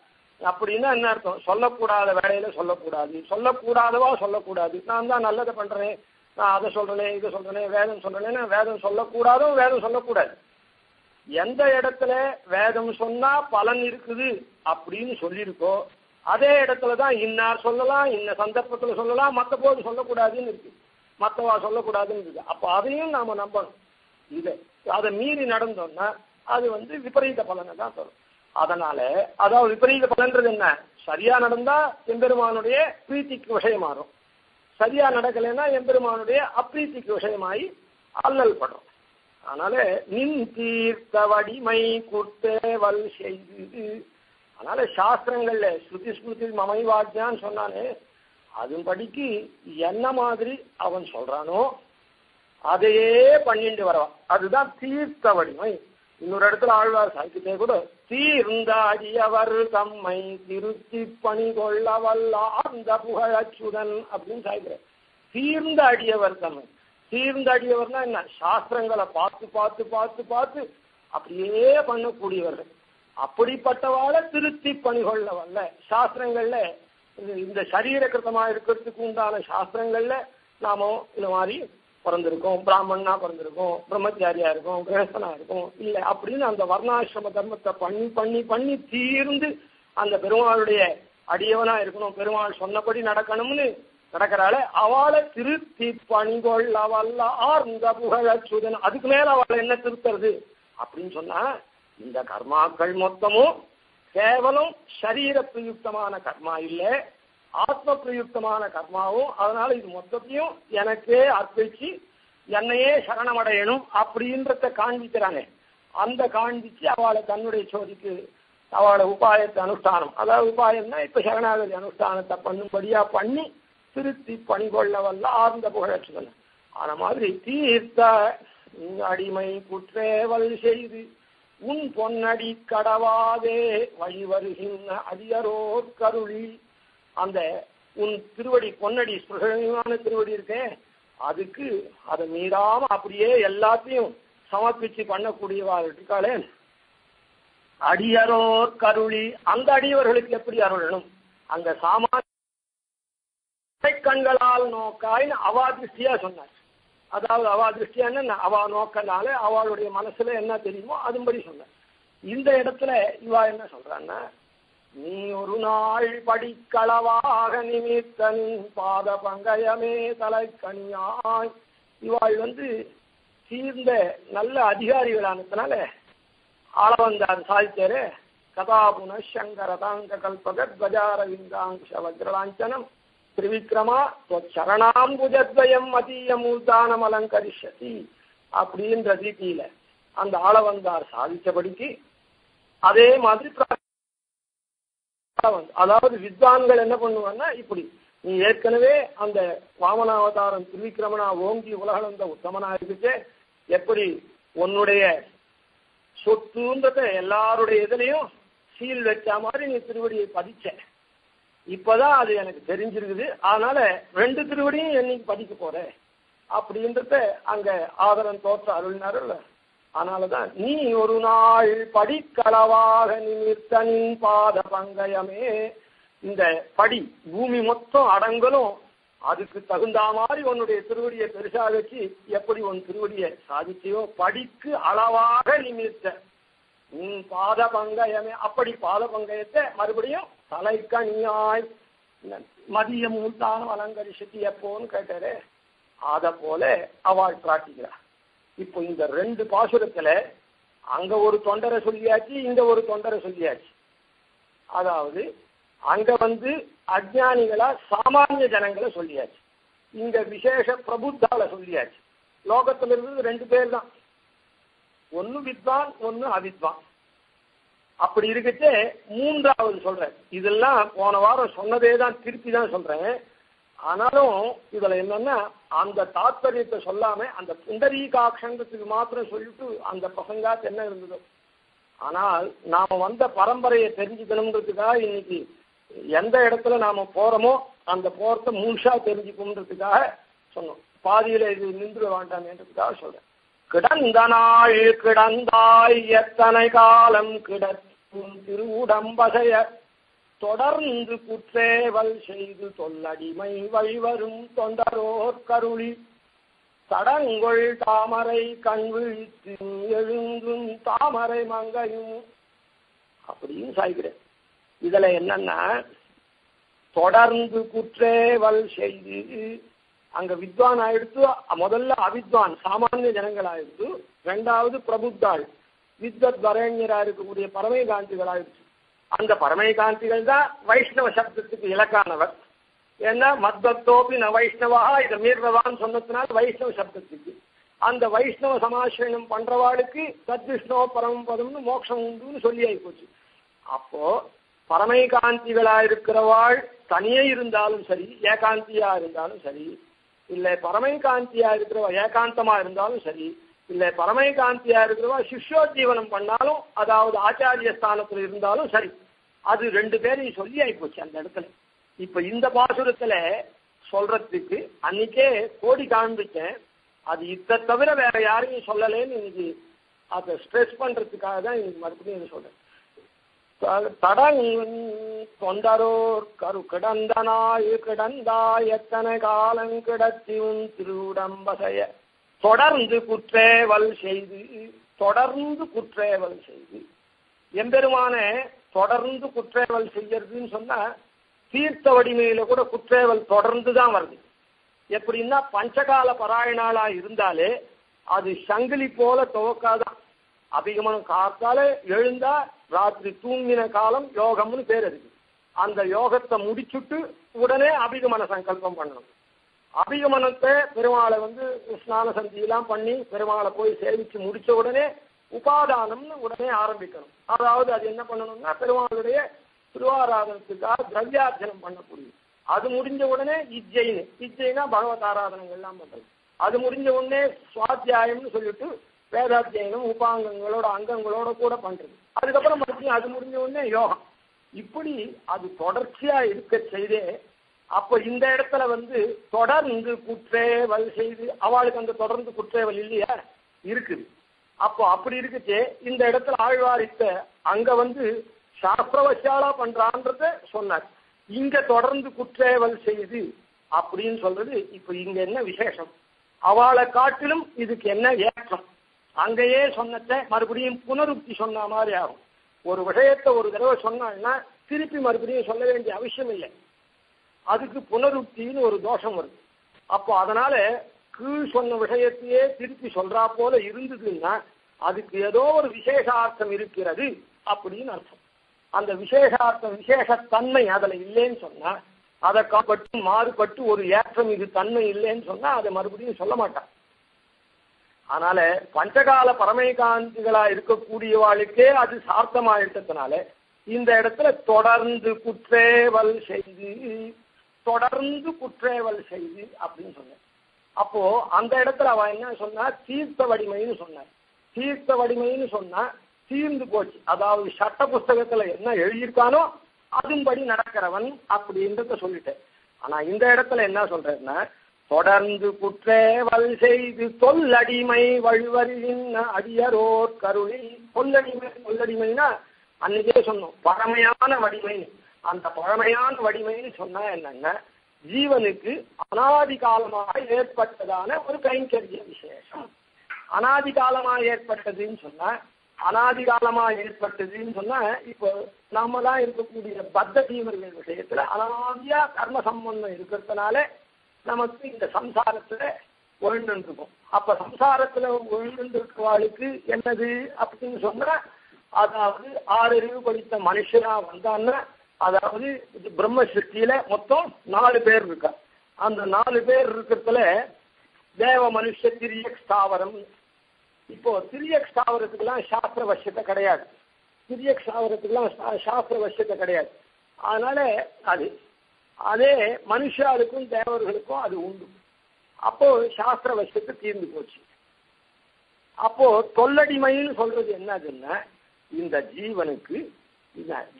அப்படின்னா என்ன அர்த்தம், சொல்லக்கூடாத வேலையில சொல்லக்கூடாது, சொல்லக்கூடாதவா சொல்லக்கூடாது. நான் தான் நல்லதை பண்றேன், நான் அதை சொல்றேனே இதை சொல்றேனே வேதம் சொல்றேன்னா வேதம் சொல்லக்கூடாதும் வேதம் சொல்லக்கூடாது. எந்த இடத்துல வேதம் சொன்னா பலன் இருக்குது அப்படின்னு சொல்லியிருக்கோ அதே இடத்துலதான் இன்னார் சொல்லலாம், இன்ன சந்தர்ப்பத்துல சொல்லலாம், மற்ற போது சொல்லக்கூடாதுன்னு இருக்கு, மற்றவா சொல்லக்கூடாதுன்னு இருக்கு. அப்ப அதையும் நாம நம்பணும். இது அதை மீறி நடந்தோம்னா அது விபரீத பலனை தான் தரும். அதனால அதாவது விபரீத பலன்றது என்ன, சரியா நடந்தா எம்பெருமானுடைய பிரீத்திக்கு விஷயமாறும், சரியா நடக்கலைன்னா எம்பெருமானுடைய அப்ரீத்திக்கு விஷயமாயி அல்லல் படும். அதனால நின் தீர்த்த வடிமை குற்றேவல் செய்து, அதனால சாஸ்திரங்கள்ல ஸ்ருதி ஸ்மிருதி மமைவாக்கியான்னு சொன்னானே, அதுபடிக்கு என்ன மாதிரி அவன் சொல்றானோ அதையே பண்ணிட்டு வரவான். அதுதான் தீர்த்த வடிமை. இன்னொரு இடத்துல ஆழ்வார் சாய்க்கிட்டே கூட, தீர்ந்தாடியவர் தம்மை திருத்தி பணி கொள்ள வல்லார்ந்த புகழச்சுடன் அப்படின்னு சாய்க்கிறார். தீர்ந்த அடியவர் தம்மை, தீர்ந்த அடியவர்னா என்ன, சாஸ்திரங்களை பார்த்து பார்த்து பார்த்து பார்த்து அப்படியே பண்ணக்கூடியவர்கள். அப்படிப்பட்டவாளை திருத்தி பணிகொள்ள வல்ல சாஸ்திரங்கள்ல இந்த சரீர கிருத்தமா இருக்கிறதுக்கு உண்டான சாஸ்திரங்கள்ல நாம இந்த மாதிரி பிறந்திருக்கோம், பிராமணனா பிறந்திருக்கோம், பிரம்மச்சாரியா இருக்கும், கிரகஸ்தனா இருக்கும், இல்லை அப்படின்னு அந்த வர்ணாசிரம தர்மத்தை பண்ணி பண்ணி பண்ணி தீர்ந்து அந்த பெருமாளுடைய அடியவனா இருக்கணும், பெருமாள் சொன்னபடி நடக்கணும்னு நடக்கிறாள அவளை திருத்தி பணிகொள்ள வல்ல ஆர்ந்த புகழச்சுதன். அதுக்கு மேல அவளை என்ன திருத்துறது அப்படின்னு சொன்னா, இந்த கர்மாக்கள் மொத்தமும் கேவலம் சரீர பிரயுக்தமான கர்மா இல்லை, ஆத்ம பிரயுக்தமான கர்மாவும். அதனால இது மொத்தத்தையும் எனக்கே அர்ப்பிச்சு என்னையே சரணமடையணும் அப்படின்றத காண்பிக்கிறாங்க. அந்த காண்பிச்சு அவளை தன்னுடைய சோதிக்கு அவளை உபாயத்தை அனுஷ்டானம், அதாவது உபாயம்னா இப்ப சரணாகதி அனுஷ்டானத்தை பண்ணும்படியா பண்ணி திருத்தி பணிகொள்ள வல்ல ஆர்ந்த புகழச்சுதன். ஆன மாதிரி தீர்த்த அடிமை குற்றேவல் செய்து உன் பொன்னடி கடவாதே வழிவருகின்ற அடியரோர் கருளி. அந்த உன் திருவடி பொன்னடி ஸ்பிருகமான திருவடி இருக்கே, அதுக்கு அதை மீறாம அப்படியே எல்லாத்தையும் சமர்ப்பிச்சு பண்ணக்கூடியவாள் இருக்காளே அடியரோர் கருளி. அந்த அடியவர்களுக்கு எப்படி அருளணும், அங்க சாமானிய கண்களால் நோக்காயின்னு அவா திருஷ்டியா சொன்னார். அதாவது அவா திருஷ்டியான்னு அவா நோக்கனால அவளுடைய மனசுல என்ன தெரியுமோ அதுபடி சொன்னார். இந்த இடத்துல இவா என்ன சொல்றான்னா, நீ ஒரு நாள் படிக்களவாக நிமித்தனின் பாத பங்கயமே தலைக்கணியாய். இவாள் சீர்ந்த நல்ல அதிகாரிகளானதுனால ஆளவந்தார் சாதிச்சாரு, கதாபுன சங்கரதாங்க கல்பகத் கஜாரவிந்தாங்க வஜ்ரலாஞ்சனம் திரிவிக்ரமா சரணாம்புஜத்வயம் மதிய மூர்தானம் அலங்கரிஷதி அப்படின்ற ரீதியில அந்த ஆளவந்தார் சாதிச்சபடிக்கு அதே மாதிரி அதாவது வித்வான்கள் என்ன பண்ணுவாங்கன்னா, இப்படி நீ ஏற்கனவே அந்த வாமனாவதாரம் திரிவிக்ரமனா ஓங்கி உலகளந்த உத்தமனா இருக்குச்சே, எப்படி உன்னுடைய சொத்துன்றத எல்லாருடைய இதுலையும் சீல் வச்ச மாதிரி நீ திருவடியை பதிச்ச, இப்பதான் அது எனக்கு தெரிஞ்சிருக்குது, அதனால 2 திருவடியும் என்னைக்கு பதிக்க போற அப்படின்றத அங்க ஆதரன் தோற்ற அருள்னாருல்ல. அதனாலதான் நீ ஒரு நாள் படிக்களவாக நிமித்தனின் பாத பங்கயமே. இந்த படி பூமி மொத்தம் அடங்கலும் அதுக்கு தகுந்த மாதிரி உன்னுடைய திருவடியை பெருசாக வச்சு எப்படி உன் திருவடியை சாதிச்சியோ படிக்கு அளவாக நிமித்த உன் பாத பங்கயமே. அப்படி பாத பங்கயத்தை மறுபடியும் தலைக்கணியாய் மதிய மூர்த்தானம் அலங்கரிசதி எப்போன்னு கேட்டாரு, அத போல அவள் பிரார்த்திக்கிறார். இப்போ இந்த 2 பாசுரத்துல அங்க ஒரு தொண்டரை சொல்லியாச்சு, இங்க ஒரு தொண்டரை சொல்லியாச்சு. அதாவது அங்க அஜ்ஞானிகளா சாமானிய ஜனங்களை சொல்லியாச்சு, இங்க விசேஷ பிரபுத்தால சொல்லியாச்சு. லோகத்துல இருந்து 2 பேர் தான், ஒன்னு வித்வான் ஒன்னு அவித்வான். அப்படி இருக்கச்சே 3வது சொல்றேன். இதெல்லாம் போன வாரம் சொன்னதே தான் திருப்பி தான் சொல்றேன். ஆனாலும் இதுல என்னன்னா, அந்த தாத்பரியத்தை சொல்லாம அந்த புண்டரீகாட்சங்கத்துக்கு மாத்திரம் சொல்லிட்டு அந்த பசங்காத்து என்ன இருந்ததோ. ஆனால் நாம வந்த பரம்பரையை தெரிஞ்சுக்கணுன்றதுக்காக இன்னைக்கு எந்த இடத்துல நாம போறோமோ அந்த போறத முழுசா தெரிஞ்சுக்கணுன்றதுக்காக சொன்னோம். பாதியில இது நின்று வேண்டாம்ன்றதுக்காக சொல்றேன். கிடந்த நாள் கிடந்தாய் எத்தனை காலம் கிடக்கும் திருவுடம்பசைய தொடர்ந்து குற்றேவல் செய்து தொல்லடிமை வழிவரும் தொண்டரோர் கருளி தடங்கொள் தாமரை கண்விழித்து எழுந்தும் தாமரை மங்கையும் அப்படின்னு சாய்க்கிறேன். இதுல என்னன்னா, தொடர்ந்து குற்றேவல் செய்து அங்க வித்வான் ஆயிடுத்து, முதல்ல அவித்வான் சாமானிய ஜனங்கள் ஆயிடுத்து, 2வது பிரபுத்தாள் வித்வத் வரேண்யரா இருக்கக்கூடிய பரமை காந்திகள் ஆயிடுச்சு. அந்த பரமை காந்திகள் தான் வைஷ்ணவ சப்தத்துக்கு இலக்கானவர். ஏன்னா மத்பக்தோபி ந வைஷ்ணவா இதை மீறவான்னு சொன்னதுனால வைஷ்ணவ சப்தத்துக்கு அந்த வைஷ்ணவ சமாசிரணம் பண்றவாளுக்கு சத்விஷ்ணோ பரமபதம்னு மோட்சம் உண்டுன்னு சொல்லி ஆகி போச்சு. அப்போ பரமை காந்திகளா இருக்கிறவாள் தனியே இருந்தாலும் சரி, ஏகாந்தியா இருந்தாலும் சரி, இல்லை பரமை காந்தியா இருக்கிறவா ஏகாந்தமா இருந்தாலும் சரி, இல்லை பரமை காந்தியா இருக்கிறவா சிஷ்யோஜீவனம் பண்ணாலும், அதாவது ஆச்சாரிய ஸ்தானத்துல இருந்தாலும் சரி, அது 2 பேரையும் சொல்லி ஆயிப்போச்சு அந்த இடத்துல. இப்ப இந்த பாசுரத்துல சொல்றதுக்கு அன்னைக்கே கோடி காண்பிச்சேன், அது இதை தவிர வேற யாரையும் சொல்லலேன்னு இன்னைக்கு அதை ஸ்ட்ரெஸ் பண்றதுக்காக தான் இன்னைக்கு மறுபடியும் இது சொல்றேன். தடங் தொண்டரோர் கரு கிடந்தனாய் கிடந்தாய் எத்தனை காலம் கிடத்தி உன் திருவுடம்பசைய தொடர்ந்து குற்றேவல் செய்து தொடர்ந்து குற்றேவல் செய்து எம்பெருமான தொடர்ந்து குற்றேவல் செய்யறதுன்னு சொன்னா தீர்த்த வடிமையில கூட குற்றேவல் தொடர்ந்து தான் வருது. எப்படின்னா பஞ்சகால பாராயணாளா இருந்தாலே அது சங்கிலி போல துவக்காதான். அபிகமனம் காத்தால எழுந்தா ராத்திரி தூங்கின காலம் யோகம்னு பேர் இருக்கு. அந்த யோகத்தை முடிச்சுட்டு உடனே அபிகமன சங்கல்பம் பண்ணணும். அபிகமனத்தை பெருமாளை ஸ்நான சந்தியெல்லாம் பண்ணி பெருமாளை போய் சேவிச்சு முடிச்ச உடனே உபாதானம்னு உடனே ஆரம்பிக்கணும். அதாவது அது என்ன பண்ணணும்னா பெருமாளுடைய திருவாராதனத்துக்காக திரவியார்ச்சனம் பண்ணக்கூடியது. அது முடிஞ்ச உடனே இஜ்ஜைனா பகவத் ஆராதனங்கள்லாம் பண்றது. அது முடிஞ்ச உடனே சுவாத்தியாயம்னு சொல்லிட்டு வேதாத்தியனம் உபாங்கங்களோட அங்கங்களோட கூட பண்றது. அதுக்கப்புறம் மறுபடியும் அது முடிஞ்ச உடனே யோகம். இப்படி அது தொடர்ச்சியா இருக்க செய்தே அப்ப இந்த இடத்துல தொடர்ந்து குற்றேவல் செய்து அவளுக்கு அந்த தொடர்ந்து குற்றேவல் இல்லையா இருக்குது. அப்போ அப்படி இருக்குச்சே இந்த இடத்துல ஆழ்வாரித்த அங்க சாஸ்திரவசாலா பண்றான்றத சொன்னார். இங்க தொடர்ந்து குற்றேவல் செய்து அப்படின்னு சொல்றது. இப்ப இங்க என்ன விசேஷம்? அவளை காட்டிலும் இதுக்கு என்ன ஏற்றம்? அங்கேயே சொன்னத மறுபடியும் புனருக்தி சொன்ன மாதிரி ஆகும். ஒரு விஷயத்தை ஒரு தடவை சொன்னான்னா திருப்பி மறுபடியும் சொல்ல வேண்டிய அவசியம் இல்லை. அதுக்கு புனருக்தின்னு ஒரு தோஷம் வருது. அப்போ அதனால கீழ் சொன்ன விஷயத்தையே திருப்பி சொல்றா போல இருந்ததுன்னா அதுக்கு ஏதோ ஒரு விசேஷார்த்தம் இருக்கிறது அப்படின்னு அர்த்தம். அந்த விசேஷார்த்தம் விசேஷத்தன்மை அதுல இல்லைன்னு சொன்னா அதை காப்பட்டு மாறுபட்டு ஒரு ஏற்றம் இது தன்மை இல்லைன்னு சொன்னா அதை மறுபடியும் சொல்ல மாட்டான். அதனால பஞ்சகால பரமைகாந்திகளா இருக்கக்கூடியவாளுக்கே அது சார்த்தமாயிட்டதுனால இந்த இடத்துல தொடர்ந்து குற்றேவல் செய்து அப்படின்னு சொன்ன. அப்போ அந்த இடத்துல அவன் என்ன சொன்னா தீர்த்த வடிமைன்னு சொன்னார். தீர்த்த வடிமைன்னு சொன்னா தீர்ந்து போச்சு. அதாவது சட்ட புஸ்தகத்துல என்ன எழுதியிருக்கானோ அதுபடி நடக்கிறவன் அப்படின்றத சொல்லிட்டேன். ஆனா இந்த இடத்துல என்ன சொல்றேன்னா தொடர்ந்து குற்றேவல் செய்து தொல்லடிமை வழிவரின் அடியரோர் கருளி. தொல்லடிமைனா அன்னைக்கே சொன்னோம் பழமையான வடிமை. அந்த பழமையான வடிமைன்னு சொன்னா என்னன்னா ஜீவனுக்கு அனாதி காலமாக ஏற்பட்டதான ஒரு கைங்கரிய விசேஷம். அனாதி காலமாக ஏற்பட்டதுன்னு சொன்னா இப்போ நாம தான் இருக்கக்கூடிய பத்த தீவர்கள் விஷயத்துல அனாதியா கர்ம சம்பந்தம் இருக்கிறதுனால நமக்கு இந்த சம்சாரத்துல ஒழுந்துருக்கும். அப்ப சம்சாரத்துல ஒழுந்துருக்கவாளுக்கு என்னது அப்படின்னு சொன்னா அதாவது 6 அறிவு படித்த மனுஷனா வந்தான்னா அதாவது பிரம்ம சிருஷ்டியில மொத்தம் 4 பேர் இருக்கா. அந்த 4 பேர் இருக்கிறதுல தேவ மனுஷ திரியக் ஸ்தாவரம். இப்போ திரியக் ஸ்தாவரத்துக்கெல்லாம் சாஸ்திர வசியத்தை கிடையாது. திரியக் ஸ்தாவரத்துக்கெல்லாம் சாஸ்திர வசியத்தை கிடையாது. அதனால அதே மனுஷாளுக்கும் தேவர்களுக்கும் அது உண்டு. அப்போ சாஸ்திர வசியத்தை தீர்ந்து போச்சு. அப்போ தொல்லடிமைன்னு சொல்றது என்னதுன்னா இந்த ஜீவனுக்கு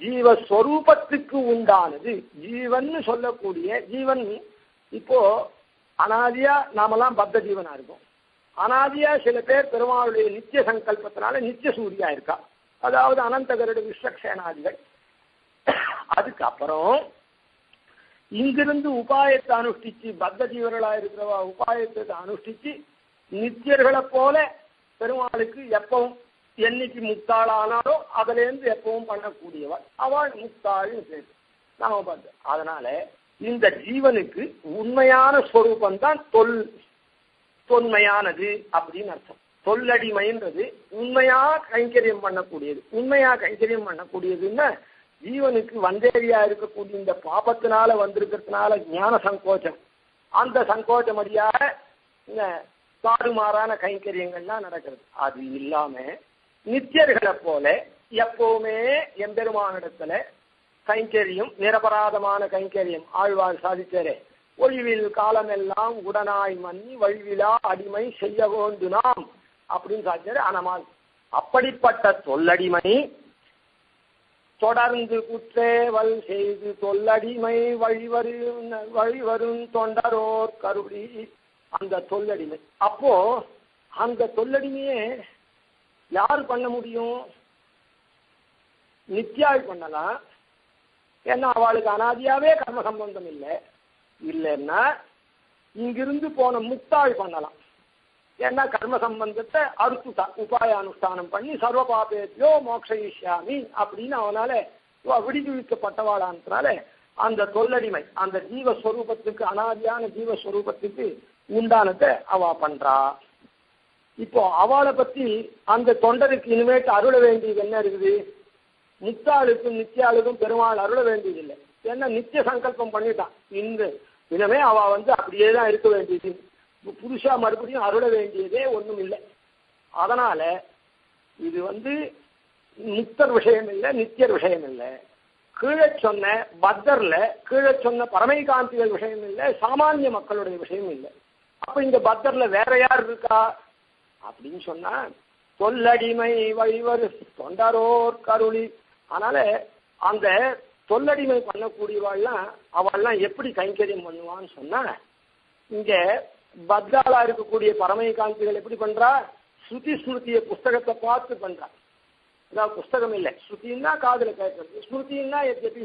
ஜீவஸ்வரூபத்துக்கு உண்டானது. ஜீவன் சொல்லக்கூடிய ஜீவன் இப்போ அனாதியா நாமெல்லாம் பத்த ஜீவனா இருக்கும். அனாதியா சில பேர் பெருமாளுடைய நித்திய சங்கல்பத்தினால நித்திய சூரியா இருக்கா. அதாவது அனந்த கருட விஸ்வக்ஷேனாதிகள். அதுக்கப்புறம் இங்கிருந்து உபாயத்தை அனுஷ்டிச்சு பத்த ஜீவர்களா இருக்கிறவா உபாயத்தை அனுஷ்டிச்சு நித்தியர்களை போல பெருமாளுக்கு எப்பவும் என்னைக்கு முக்தாள் ஆனாலோ அதுல இருந்து எப்பவும் பண்ணக்கூடியவள் அவள் முக்தாள்னு பேரு நாம பார்த்து. அதனால இந்த ஜீவனுக்கு உண்மையான ஸ்வரூபம் தான் தொன்மையானது அப்படின்னு அர்த்தம். தொல்லடிமைன்றது உண்மையா கைங்கரியம் பண்ணக்கூடியது. உண்மையா கைங்கரியம் பண்ணக்கூடியதுன்னா ஜீவனுக்கு வந்தேரியா இருக்கக்கூடிய இந்த பாபத்தினால வந்திருக்கிறதுனால ஞான சங்கோச்சம், அந்த சங்கோச்சம் வழியாக தாறுமாறான கைங்கரியங்கள்லாம் நடக்கிறது. அது இல்லாம நித்தியர்களை போல எப்பவுமே எம்பெருமானிடத்துல கைங்கரியம் நிரபராதமான கைங்கரியம் ஆழ்வார் சாதித்தாரே. ஒழிவில் காலமெல்லாம் உடனாய் மன்னி வழிவிலா அடிமை செய்ய வேண்டு நாம் அப்படின்னு சாதிச்சாரு. ஆனால் அப்படிப்பட்ட தொல்லடிமை தொடர்ந்து குற்றேவல் செய்து தொல்லடிமை வழிவரும் தொண்டரோர் கருளி. அந்த தொல்லடிமை அப்போ அந்த தொல்லடிமையே யார் பண்ண முடியும்? நித்யாள் பண்ணலாம். ஏன்னா அவளுக்கு அனாதியாவே கர்ம சம்பந்தம் இல்லை. இல்லைன்னா இங்கிருந்து போன முக்தாள் பண்ணலாம். ஏன்னா கர்ம சம்பந்தத்தை அறுத்துட்டா, உபாய அனுஷ்டானம் பண்ணி சர்வ பாபேத்யோ மோக்ஷயிஷ்யாமி அப்படின்னு அவனால விடுவிக்கப்பட்டவாளான்றனால அந்த தொல்லடிமை, அந்த ஜீவஸ்வரூபத்துக்கு, அனாதியான ஜீவஸ்வரூபத்துக்கு உண்டானதை அவ பண்றா. இப்போ அவளை பத்தி அந்த தொண்டருக்கு இனிமேட்டு அருள வேண்டியது என்ன இருக்குது? முக்தாளுக்கும் நித்தியாளுக்கும் பெருமாள் அருள வேண்டியதில்லை. ஏன்னா நித்திய சங்கல்பம் பண்ணிட்டான். இனிமே அவ அப்படியே தான் இருக்க வேண்டியது. புதுசா மறுபடியும் அருள வேண்டியதே ஒண்ணும் இல்லை. அதனால இது முக்தர் விஷயம் இல்லை, நித்தியர் விஷயம் இல்லை. கீழே சொன்ன பத்தர்ல கீழே சொன்ன பரமைகாந்திகள் விஷயம் இல்லை, சாமானிய மக்களுடைய விஷயம் இல்லை. அப்ப இந்த பத்தர்ல வேற யார் இருக்கா அப்படின்னு சொன்னா தொல்லடிமை வழிவர் தொண்டரோர் கருளி. அதனால அந்த தொல்லடிமை பண்ணக்கூடியவாள்லாம் அவள்லாம் எப்படி கைங்கரியம் பண்ணுவான்னு சொன்னா, இங்க பத்தாளா இருக்கக்கூடிய பரமைகாந்திகள் எப்படி பண்றா? ஸ்ருதி ஸ்மிருதிய புஸ்தகத்தை பார்த்து பண்றா. அதாவது புஸ்தகம் இல்லை, ஸ்ருதின்னா காதுல கேட்கறது, ஸ்மிருதின்னா எப்படி.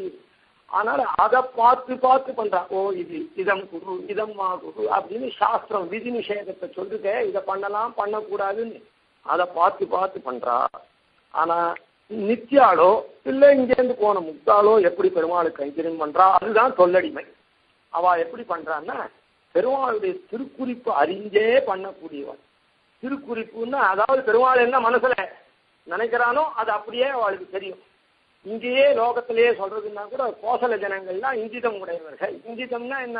அதனால அதை பார்த்து பார்த்து பண்றா. ஓ இது இதம் குரு இதம் மா குரு அப்படின்னு சாஸ்திரம் விதி நிஷேதத்தை சொல்லுங்க, இதை பண்ணலாம் பண்ணக்கூடாதுன்னு அதை பார்த்து பார்த்து பண்றா. ஆனா நித்தியாளோ இல்லை இங்கேருந்து போன முக்தாளோ எப்படி பெருமாளுக்கு கைங்கரியம் பண்றா? அதுதான் தொல்லடிமை. அவ எப்படி பண்றான்னா பெருமாளுடைய திருக்குறிப்பு அறிஞ்சே பண்ணக்கூடியவன். திருக்குறிப்புன்னா அதாவது பெருமாள் என்ன மனசுல நினைக்கிறானோ அது அப்படியே அவளுக்கு தெரியும். இங்கேயே லோகத்திலேயே சொல்றதுன்னா கூட கோசல ஜனங்கள்லாம் இங்கிதம் உடையவர்கள். இங்கிதம்னா என்ன?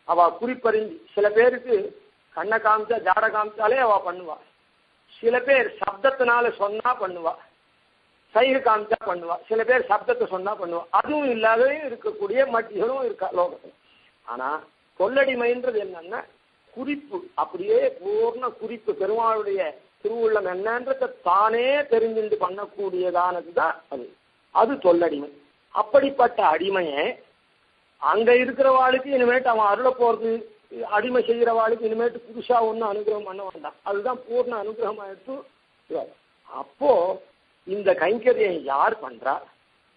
அவ குறிப்பறிஞ்சு, சில பேருக்கு கண்ணை காமிச்சா ஜாட காமிச்சாலே அவ பண்ணுவா. சில பேர் சப்தத்தினால சொன்னா பண்ணுவா, சைகை காமிச்சா பண்ணுவா. சில பேர் சப்தத்தை சொன்னா பண்ணுவா. அதுவும் இல்லாதவையும் இருக்கக்கூடிய மட்டிகளும் இருக்கா லோகத்தில். ஆனா கொல்லடிமைன்றது என்னன்னா குறிப்பு, அப்படியே பூர்ண குறிப்பு, பெருமாளுடைய திருவுள்ளம் என்னன்றதை தானே தெரிஞ்சுட்டு பண்ணக்கூடியதானதுதான் அது. அது தொல்லடிமை. அப்படிப்பட்ட அடிமையை அங்க இருக்கிறவாளுக்கு இனிமேட்டு அவன் அருள போறது, அடிமை செய்கிறவாளுக்கு இனிமேட்டு புதுசா ஒன்னும் அனுகிரகம் பண்ண வேண்டாம். அதுதான் பூர்ண அனுகிரகம் ஆயிடுத்து. அப்போ இந்த கைங்கரியம் யார் பண்றா?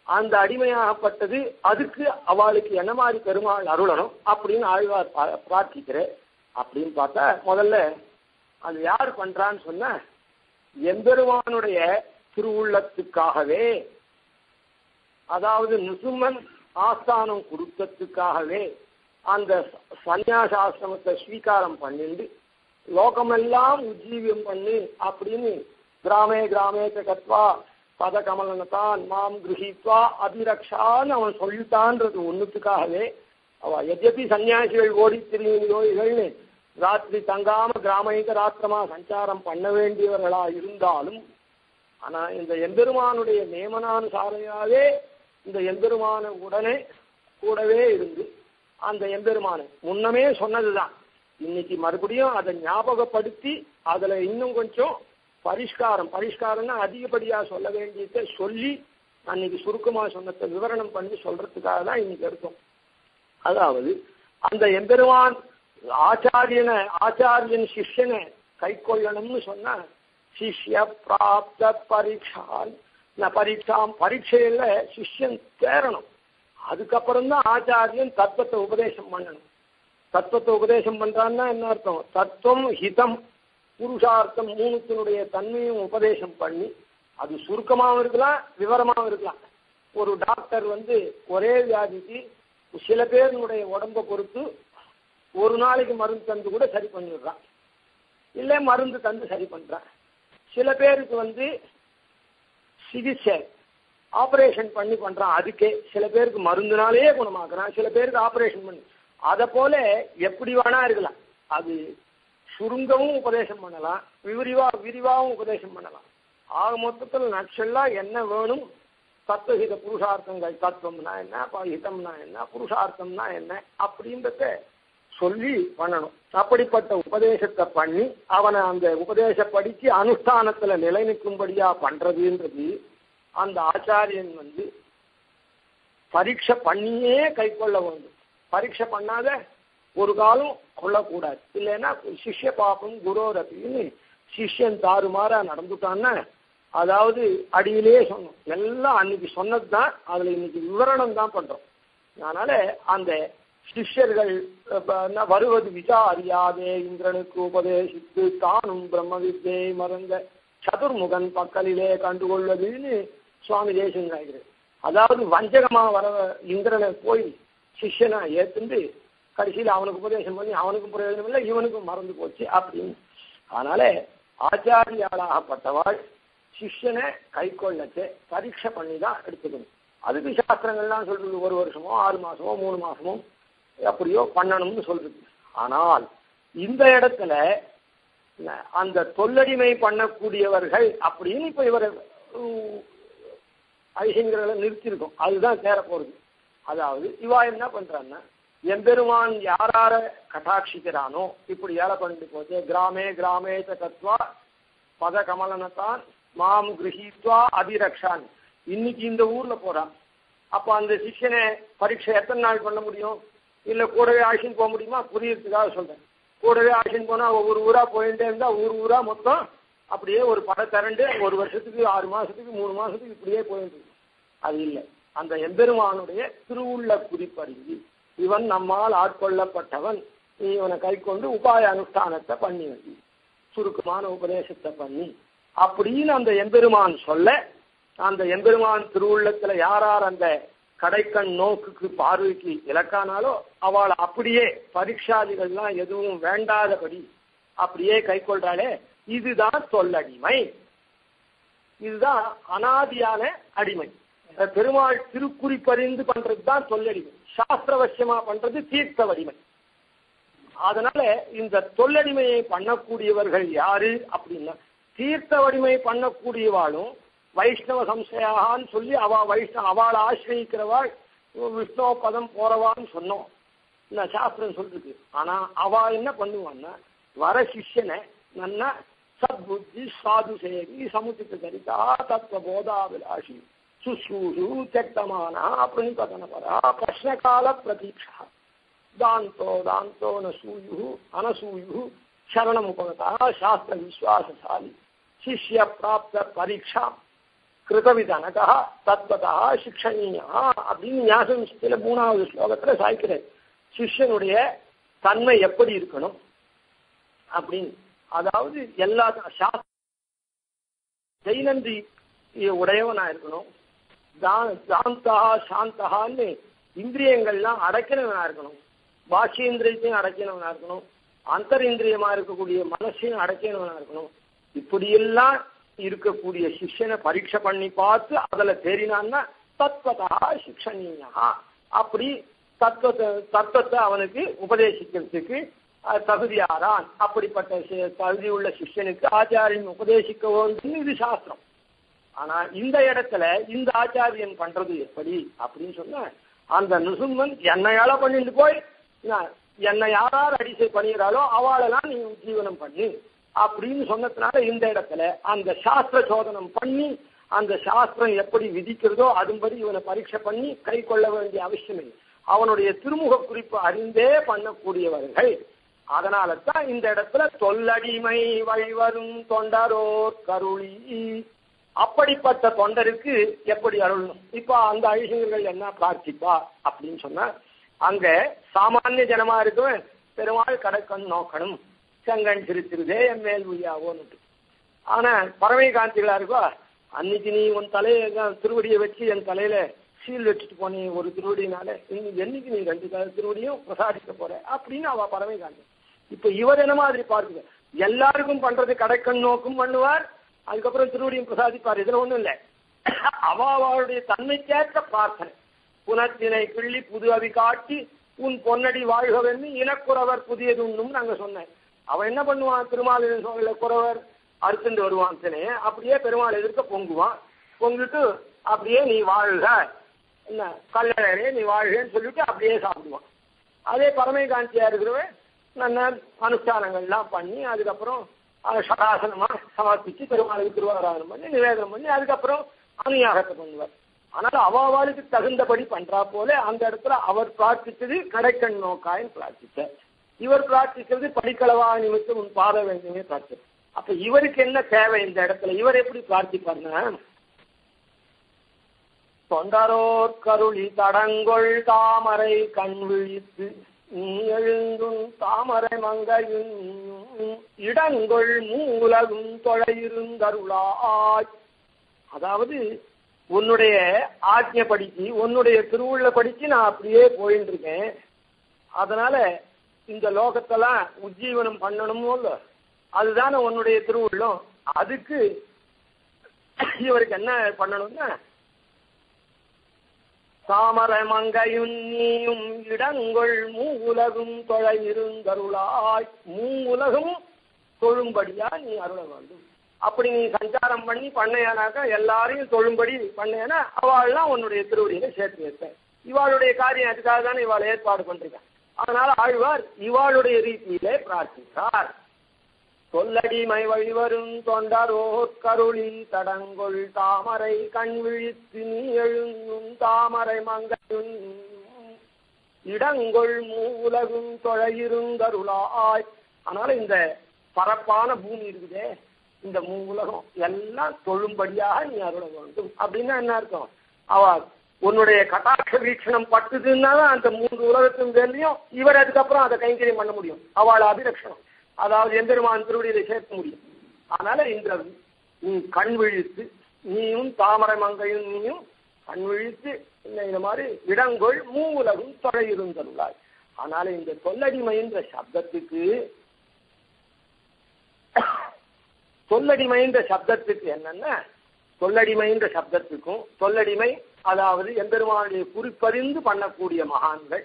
அந்த அடிமையாகப்பட்டது. அதுக்கு அவளுக்கு என்ன மாதிரி பெருமாள் அருளணும் அப்படின்னு ஆழ்வார் பிரார்த்திக்கிறேன். அப்படின்னு பார்த்தா முதல்ல அது யார் பண்றான்னு சொன்ன எம்பெருமானுடைய திருவுள்ளத்துக்காகவே, அதாவது நிசும்மன் ஆஸ்தானம் கொடுத்ததுக்காகவே அந்த சந்நியாசாசிரமத்தை ஸ்வீகாரம் பண்ணிண்டு லோகமெல்லாம் உஜ்ஜீவியம் பண்ணு அப்படின்னு கிராமே கிராமே கத்வா பதகமலனதான் மாம் கிரகித்வா அபிரக்ஷான்னு அவன் சொல்லிட்டான்றது ஒன்றுத்துக்காகவே அவ எத்யபி சன்னியாசிகள் ஓடி திரியோகள்னு ராத்திரி தங்காம கிராமீக ராத்திரமா சஞ்சாரம் பண்ண வேண்டியவர்களா இருந்தாலும், ஆனா இந்த எம்பெருமானுடைய நியமனானுசாரையாவே இந்த எம்பெருமான உடனே கூடவே இருந்து அந்த எம்பெருமானை முன்னமே சொன்னதுதான். இன்னைக்கு மறுபடியும் அதை ஞாபகப்படுத்தி அதுல இன்னும் கொஞ்சம் பரிஷ்காரம்னா அதிகப்படியா சொல்ல வேண்டியதை சொல்லி அன்னைக்கு சுருக்கமா சொன்னதை விவரணம் பண்ணி சொல்றதுக்காக தான் இன்னைக்கு இருக்கும். அதாவது அந்த எம்பெருமான் ஆச்சாரியன் சிஷ்யனை கை கொள்ளணும்னு சொன்னா சிஷ்ய பிராப்த பரீட்சையில சிஷ்யன் தேரணும். அதுக்கப்புறம் தான் ஆச்சாரியன் தத்துவத்தை உபதேசம் பண்ணணும். தத்துவத்தை உபதேசம் பண்றான்னா என்ன அர்த்தம்? தத்துவம் ஹிதம் புருஷார்த்தம் மூணுத்தினுடைய தன்மையும் உபதேசம் பண்ணி, அது சுருக்கமாகவும் இருக்கலாம் விவரமாகவும் இருக்கலாம். ஒரு டாக்டர் ஒரே வியாதிக்கு சில பேருடைய உடம்பை பொறுத்து ஒரு நாளைக்கு மருந்து தந்து கூட சரி பண்ணிடுறான், இல்லை மருந்து தந்து சரி பண்றான். சில பேருக்கு சிகிச்சை ஆபரேஷன் பண்ணி பண்றான். அதுக்கே சில பேருக்கு மருந்துனாலேயே குணமாக்குறான், சில பேருக்கு ஆபரேஷன் பண்ணி. அதை போல எப்படி வேணா இருக்கலாம். அது சுருங்கவும் உபதேசம் பண்ணலாம், விரிவாகவும் உபதேசம் பண்ணலாம். ஆக மொத்தத்தில் நட்செல்லா என்ன வேணும், தத்துவஹித புருஷார்த்தங்கள், தத்துவம்னா என்ன, ஹிதம்னா என்ன, புருஷார்த்தம்னா என்ன அப்படின்றத சொல்லி பண்ணணும். அப்படிப்பட்ட உபதேசத்தை பண்ணி அவனை அந்த உபதேசப்படிக்கு அனுஷ்டானத்துல நிலை நிற்கும்படியா பண்றதுன்றது அந்த ஆச்சாரியன் பரீட்சை பண்ணியே கை கொள்ள வேண்டும். பரீட்சை பண்ணாத ஒரு காலம் கொள்ளக்கூடாது. இல்லைன்னா சிஷ்ய பாப்பம் குரோ ரத்தின்னு சிஷ்யன் தாறுமாறா நடந்துட்டான்னா அதாவது அடியிலே சொன்னோம், எல்லாம் அன்னைக்கு சொன்னது தான், அதுல இன்னைக்கு விவரணம் தான் பண்றோம். அதனால அந்த சிஷ்யர்கள் வருவது விசாரியாதே இந்திரனுக்கு உபதேசித்து தானும் பிரம்ம வித்தை மறந்த சதுர்முகன் பக்கலிலே கண்டுகொள்வதுன்னு சுவாமி தேசிகன். அதாவது வஞ்சகமா வர இந்திரனை போய் சிஷ்யனா ஏத்துண்டு கடைசியில் அவனுக்கு உபதேசம் பண்ணி அவனுக்கும் பிரயோஜனம் இல்லை, இவனுக்கும் மறந்து போச்சு அப்படின்னு. அதனால ஆச்சாரியாளாகப்பட்டவாள் சிஷ்யனை கை கொள்ளத்தை பரீட்சை பண்ணி தான் எடுத்துக்கணும். அதுக்கு சாஸ்திரங்கள்லாம் சொல்றது 1 வருஷமோ 6 மாசமோ 3 மாசமோ அப்படியோ பண்ணணும்னு சொல்றது. ஆனால் இந்த இடத்துல அந்த தொல்லடிமை பண்ணக்கூடியவர்கள் அப்படின்னு இப்ப இவரை ஐசிங்கர்களை நிறுத்தியிருக்கோம், அதுதான் தேர போறது. அதாவது இவா என்ன பண்றான்னா, எம்பெருமான் யாரார கட்டாட்சிக்கிறானோ இப்படி ஏழை பண்ணிட்டு போச்சு, கிராமே கிராமே தத்வா பத கமலனத்தான் மாம் கிரகித்வா அபிரக்ஷான். இன்னைக்கு இந்த ஊர்ல போறான், அப்ப அந்த சிஷ்யனை பரீட்சை எத்தனை நாள் பண்ண முடியும்? இல்ல கூடவே ஆசின்னு போக முடியுமா? புரியறதுக்காக சொல்றேன். கூடவே ஆசின்னு போனா ஒவ்வொரு ஊரா போயிட்டே இருந்தா ஊரா மொத்தம் அப்படியே ஒரு படம் திரண்டு 1 வருஷத்துக்கு 6 மாசத்துக்கு 3 மாசத்துக்கு இப்படியே போயிட்டு இருக்கு. அது இல்லை, அந்த எம்பெருமானுடைய திருவுள்ள குறிப்பறிந்து இவன் நம்மால் ஆட்கொள்ளப்பட்டவன், நீ இவனை கை கொண்டு உபாய அனுஷ்டானத்தை பண்ணி வந்து சுருக்கமான உபதேசத்தை பண்ணி அப்படின்னு அந்த எம்பெருமான் சொல்ல, அந்த எம்பெருமான் திருவுள்ளத்துல யாரார் அந்த கடைக்கண் நோக்குக்கு பார்வைக்கு இலக்கானாலோ அவள் அப்படியே பரீட்சாதிகள்லாம் எதுவும் வேண்டாதபடி அப்படியே கை கொள்றாளே, இதுதான் சொல்லடிமை. இதுதான் அனாதியான அடிமை. பெருமாள் திருக்குறிப்பறிந்து பண்றதுதான் சொல்லடிமை, சாஸ்திரவசியமா பண்றது தீர்த்த வடிமை. அதனால இந்த சொல்லடிமையை பண்ணக்கூடியவர்கள் யாரு அப்படின்னா, தீர்த்த வடிமை பண்ணக்கூடியவாளும் வைஷ்ணவ சம்சயான்னு சொல்லி அவளை ஆசிரியிக்கிறவாள் விஷ்ணு பதம் போறவான்னு சொன்னோம், இந்த சாஸ்திரம் சொல்றது. ஆனா அவ என்ன பண்ணுவான்னா, வர சிஷ்யனை நன்னா சத்புத்தி சாது சேவி சமுச்சித்த சரிதா தத்துவ போதாபிலாஷி சுசூஷு தியக்தமானா பிரணிபதனபரா பிரஷ்னகால பிரதீட்சா தாந்தோ தாந்தோ நசூயு அனசூயு சரணமுபகதா சாஸ்திர விஸ்வாசசாலி சிஷ்ய பிராப்த பரீட்சா கிருதவிதனகா தத்வதா சிக்ஷணீயா அப்படின்னு ஞாசம்ல 3வது ஸ்லோகத்துல சாய்க்கிறார். சிஷ்யனுடைய தன்மை எப்படி இருக்கணும் அப்படின்னு, அதாவது எல்லா ஜெயினந்தி உடையவனா இருக்கணும், தாந்தா சாந்தகான்னு இந்திரியங்கள்லாம் அடக்கினவனா இருக்கணும், பாஷ்யேந்திரியத்தையும் அடக்கினவனா இருக்கணும், அந்தரிந்திரியமா இருக்கக்கூடிய மனசையும் அடக்கினவனா இருக்கணும். இப்படியெல்லாம் இருக்கக்கூடிய சிஷ்யனை பரீட்சை பண்ணி பார்த்து அதுல தேறினான்னா தத்வதா சிக்ஷணீயா, அப்படி தத்துவத்தை அவனுக்கு உபதேசிக்கிறதுக்கு தகுதியாரான். அப்படிப்பட்ட தகுதி உள்ள சிஷ்யனுக்கு ஆச்சாரியன் உபதேசிக்க வேண்டும், இது சாஸ்திரம். ஆனா இந்த இடத்துல இந்த ஆச்சாரியன் பண்றது எப்படி அப்படின்னு சொன்ன, அந்த நுசும்மன் என்னையால பண்ணிட்டு போய் என்னை யாரார் அடிசை பண்ணுகிறாளோ அவளெல்லாம் நீ ஜீவனம் பண்ணி அப்படின்னு சொன்னதுனால இந்த இடத்துல அந்த சாஸ்திர சோதனம் பண்ணி அந்த சாஸ்திரம் எப்படி விதிக்கிறதோ அதுபடி இவனை பரீட்சை பண்ணி கை கொள்ள வேண்டிய அவசியம் இல்லை. அவனுடைய திருமுக குறிப்பு அறிந்தே பண்ணக்கூடியவர்கள். அதனால தான் இந்த இடத்துல சொல்லடிமை வழிவரும் தொண்டரோர் கருளி, அப்படிப்பட்ட தொண்டருக்கு எப்படி அருளணும். இப்ப அந்த ஐசிங்கர்கள் என்ன பிரார்த்திப்பா அப்படின்னு சொன்னா, அங்க சாமானிய ஜனமா இருக்கும் பெருமாள் கடைக்கண் நோக்கணும், செங்கன் சிரிச்சிருதே என் மேல் உய்யாவோன்னு. ஆனா பறவை காந்திகளா இருக்கோ, அன்னைக்கு நீ உன் தலையை திருவடியை வச்சு என் தலையில சீல் வச்சுட்டு போனே ஒரு திருவடினால என்னைக்கு நீ 2 திருவடியும் பிரசாதிக்க போற அப்படின்னு அவ பறவை காந்தி. இப்ப இவர் என்ன மாதிரி பார்க்குங்க, எல்லாருக்கும் பண்றது கடைக்கண் நோக்கும் பண்ணுவார், அதுக்கப்புறம் திருவடியும் பிரசாதிப்பார். இதுல ஒண்ணும் இல்லை, அவளுடைய தன்மைக்கேற்ற பிரார்த்தனை. புனத்தினை கிள்ளி புது அவி காட்டி உன் பொன்னடி வாழ்கவென்னு இனக்குறவர் புதியது உண்ணும் நாங்க சொன்னேன். அவன் என்ன பண்ணுவான், திருமால் குறவர் அறுத்துண்டு வருவான், அப்படியே பெருமாள் எதிர்க்க பொங்குவான். பொங்கிட்டு அப்படியே நீ வாழ்க என்ன கல்லறையே நீ வாழ்கன்னு சொல்லிட்டு அப்படியே சாப்பிடுவான். அதே பரமை காந்தியா இருக்கிறவன் நல்ல அனுஷ்டானங்கள்லாம் பண்ணி அதுக்கப்புறம் சடாசனமா சமர்ப்பிச்சு பெருமாளுக்கு திருவாராதனம் பண்ணி நிவேதனம் பண்ணி அதுக்கப்புறம் அனுயாகத்தை பண்ணுவார். ஆனால் அவளுக்கு தகுந்தபடி பண்றா போல அந்த இடத்துல அவர் பிரார்த்தித்தது கடைக்கண் நோக்காயின் பிரார்த்தித்தார். இவர் பிரார்த்திக்கிறது படிக்களவா நிமித்தம் உன் பாத வேண்டுமே பிரார்த்தனை. அப்ப இவருக்கு என்ன தேவை இந்த இடத்துல? இவர் எப்படி பிரார்த்திப்பார்னா, தொண்டரோர் கருளி தடங்கொள் தாமரை கண் விழித்து நீ எழுந்தும் தாமரை மங்கையும் இடங்கொள் மூலகும் தொழையிருந்தருளாய். அதாவது உன்னுடைய ஆജ്ഞை படிச்சு, உன்னுடைய திருவுள்ள படிச்சு நான் அப்படியே போயிட்டு இருக்கேன். அதனால இந்த லோகத்தெல்லாம் உஜ்ஜீவனம் பண்ணணுமோ, அதுதானே உன்னுடைய திருவுள்ளம். அதுக்கு இவருக்கு என்ன பண்ணணும்னா, தாமரை மங்கையும் நீயும் இடங்கொள் மூவுலகும் தொழையிருந்தருளாய். மூவுலகும் தொழும்படியா நீ அருள வேண்டும். அப்படி நீ சஞ்சாரம் பண்ணி பண்ணையானாக்கா எல்லாரையும் தொழும்படி பண்ணேன்னா அவள்லாம் உன்னுடைய திருவடியில சேர்த்து வைப்பேன். இவாளுடைய காரியம் அதுக்காக தானே இவாள் ஏற்பாடு பண்றீங்க. அதனால ஆழ்வார் இவாளுடைய ரீதியிலே பிரார்த்தித்தார். சொல்லடிமை வழிவரும் தொண்டரோர் கருளி தடங்கொள் தாமரை கண் விழித்து நீ எழுந்தும் தாமரை மங்கையும் இடங்கொள் மூவுலகும் தொழையிருந்தருளாய். அதனால இந்த பரப்பான பூமி இருக்குதே, இந்த மூவுலகம் எல்லாம் தொழும்படியாக நீ அருள வேண்டும். அப்படின்னா என்ன அர்த்தம்? அவ உன்னுடைய கட்டாட்ச வீட்சணம் பட்டுதுன்னா தான் அந்த 3 உலகத்தின் பேர்லையும் இவர் அதுக்கப்புறம் அதை கைங்கரியம் பண்ண முடியும். அவளை அபிரட்சணம், அதாவது எம்பெருமான் திருவடியை சேர்க்க முடியும். அதனால இந்த நீ கண் விழித்து நீயும் தாமரை மங்கையும் நீயும் கண் விழித்து இந்த மாதிரி இடங்கொள் மூவுலகும் தொழையிருந்தருளாய். அதனால இந்த சொல்லடிமை என்ற சப்தத்துக்கு சொல்லடிமைன்ற சப்தத்துக்கு என்னன்னா, சொல்லடிமைன்ற சப்தத்துக்கும் சொல்லடிமை அதாவது எம்பெருமானுடைய குறிப்பறிந்து பண்ணக்கூடிய மகான்கள்,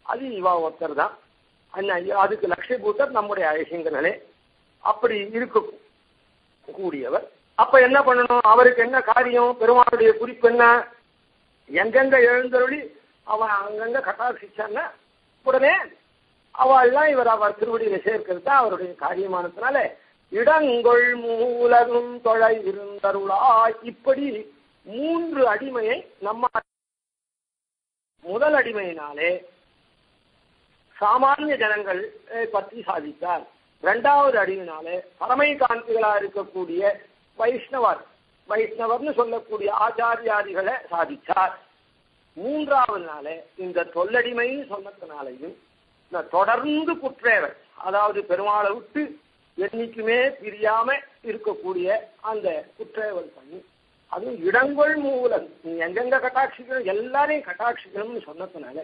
அது இவா ஒருத்தர் தான். அதுக்கு லட்சியபூத்தர் நம்முடைய ஐசிங்கர்களே. அப்படி இருக்கக்கூடியவர். அப்ப என்ன பண்ணணும்? அவருக்கு என்ன காரியம்? பெருமானுடைய குறிப்பு என்ன? எங்கெங்க எழுந்தருளி அவன் அங்கங்க கட்டாட்சிச்சான்னா உடனே அவள்லாம் இவர் அவர் திருவடியில சேர்க்கிறது தான் அவருடைய காரியமானதுனால இடங்கொள் மூலகும் தொழை இருந்தருளாய். இப்படி 3 அடிமையை நம்ம முதல் அடிமையினாலே சாமானிய ஜனங்கள் பற்றி சாதித்தார். 2வது அடிமையினாலே பரமை காந்திகளா இருக்கக்கூடிய வைஷ்ணவர்னு சொல்லக்கூடிய ஆச்சாரியாதிகளை சாதித்தார். 3வது நாளே இந்த தொல்லடிமைன்னு சொன்னதுனாலையும் தொடர்ந்து குற்றேவர், அதாவது பெருமாளை விட்டு என்னைக்குமே பிரியாம இருக்கக்கூடிய அந்த குற்றேவல் பண்ணி, அதுவும் இடங்கொள் மூலம் நீ எங்கெங்க கட்டாட்சிக்கணும் எல்லாரையும் கட்டாட்சிக்கணும்னு சொன்னதுனால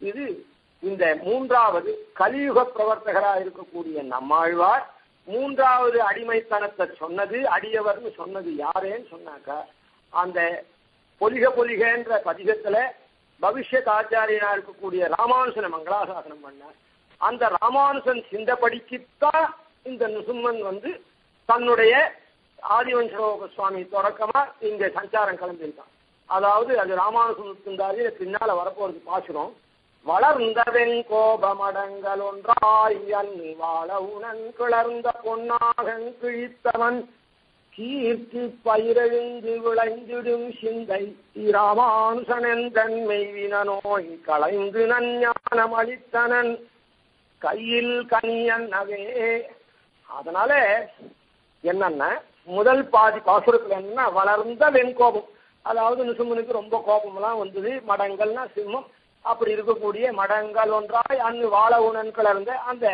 இது இந்த 3வது கலியுக பிரவர்த்தகராக இருக்கக்கூடிய நம்மாழ்வார் 3வது அடிமைத்தனத்தை சொன்னது, அடியவர்னு சொன்னது யாரேன்னு சொன்னாக்கா, அந்த பொலிகன்ற பதிகத்துல பவிஷ்யத் ஆச்சாரியனா இருக்கக்கூடிய ராமானுசனை மங்களாசாசனம் பண்ணார். அந்த ராமானுசன் சிந்தப்படிக்குத்தான் இந்த நிருசிம்மன் தன்னுடைய ஆதிவஞ்சலோக சுவாமி தொடக்கமா இங்க சஞ்சாரம் கிளம்பியிருக்கான். அதாவது அது ராமானுசன் பின்னால வரப்போறது பாசுரம். வளர்ந்தவன் கோபமடங்கள் ஒன்றாய் அன்னி வாழ உணன் கிளர்ந்த பொன்னாகன் கிழித்தவன் கீர்த்தி பயிரெழுந்து விளைந்திடும் சிந்தை ராமானுசனன் தன்மை வினநோய் களைந்து நஞ்ஞானம் அளித்தனன் கையில் கனியன்னவே. அதனால என்னன்னா முதல் பாதி பாசுரத்துல என்னன்னா வளர்ந்த வெண்கோபம், அதாவது நிருசிம்மனுக்கு ரொம்ப கோபம்லாம் வந்தது. மடங்கள்னா சிம்மம், அப்படி இருக்கக்கூடிய மடங்கள் ஒன்றாய் அன்னு வாழ உணன் கிளர்ந்த அந்த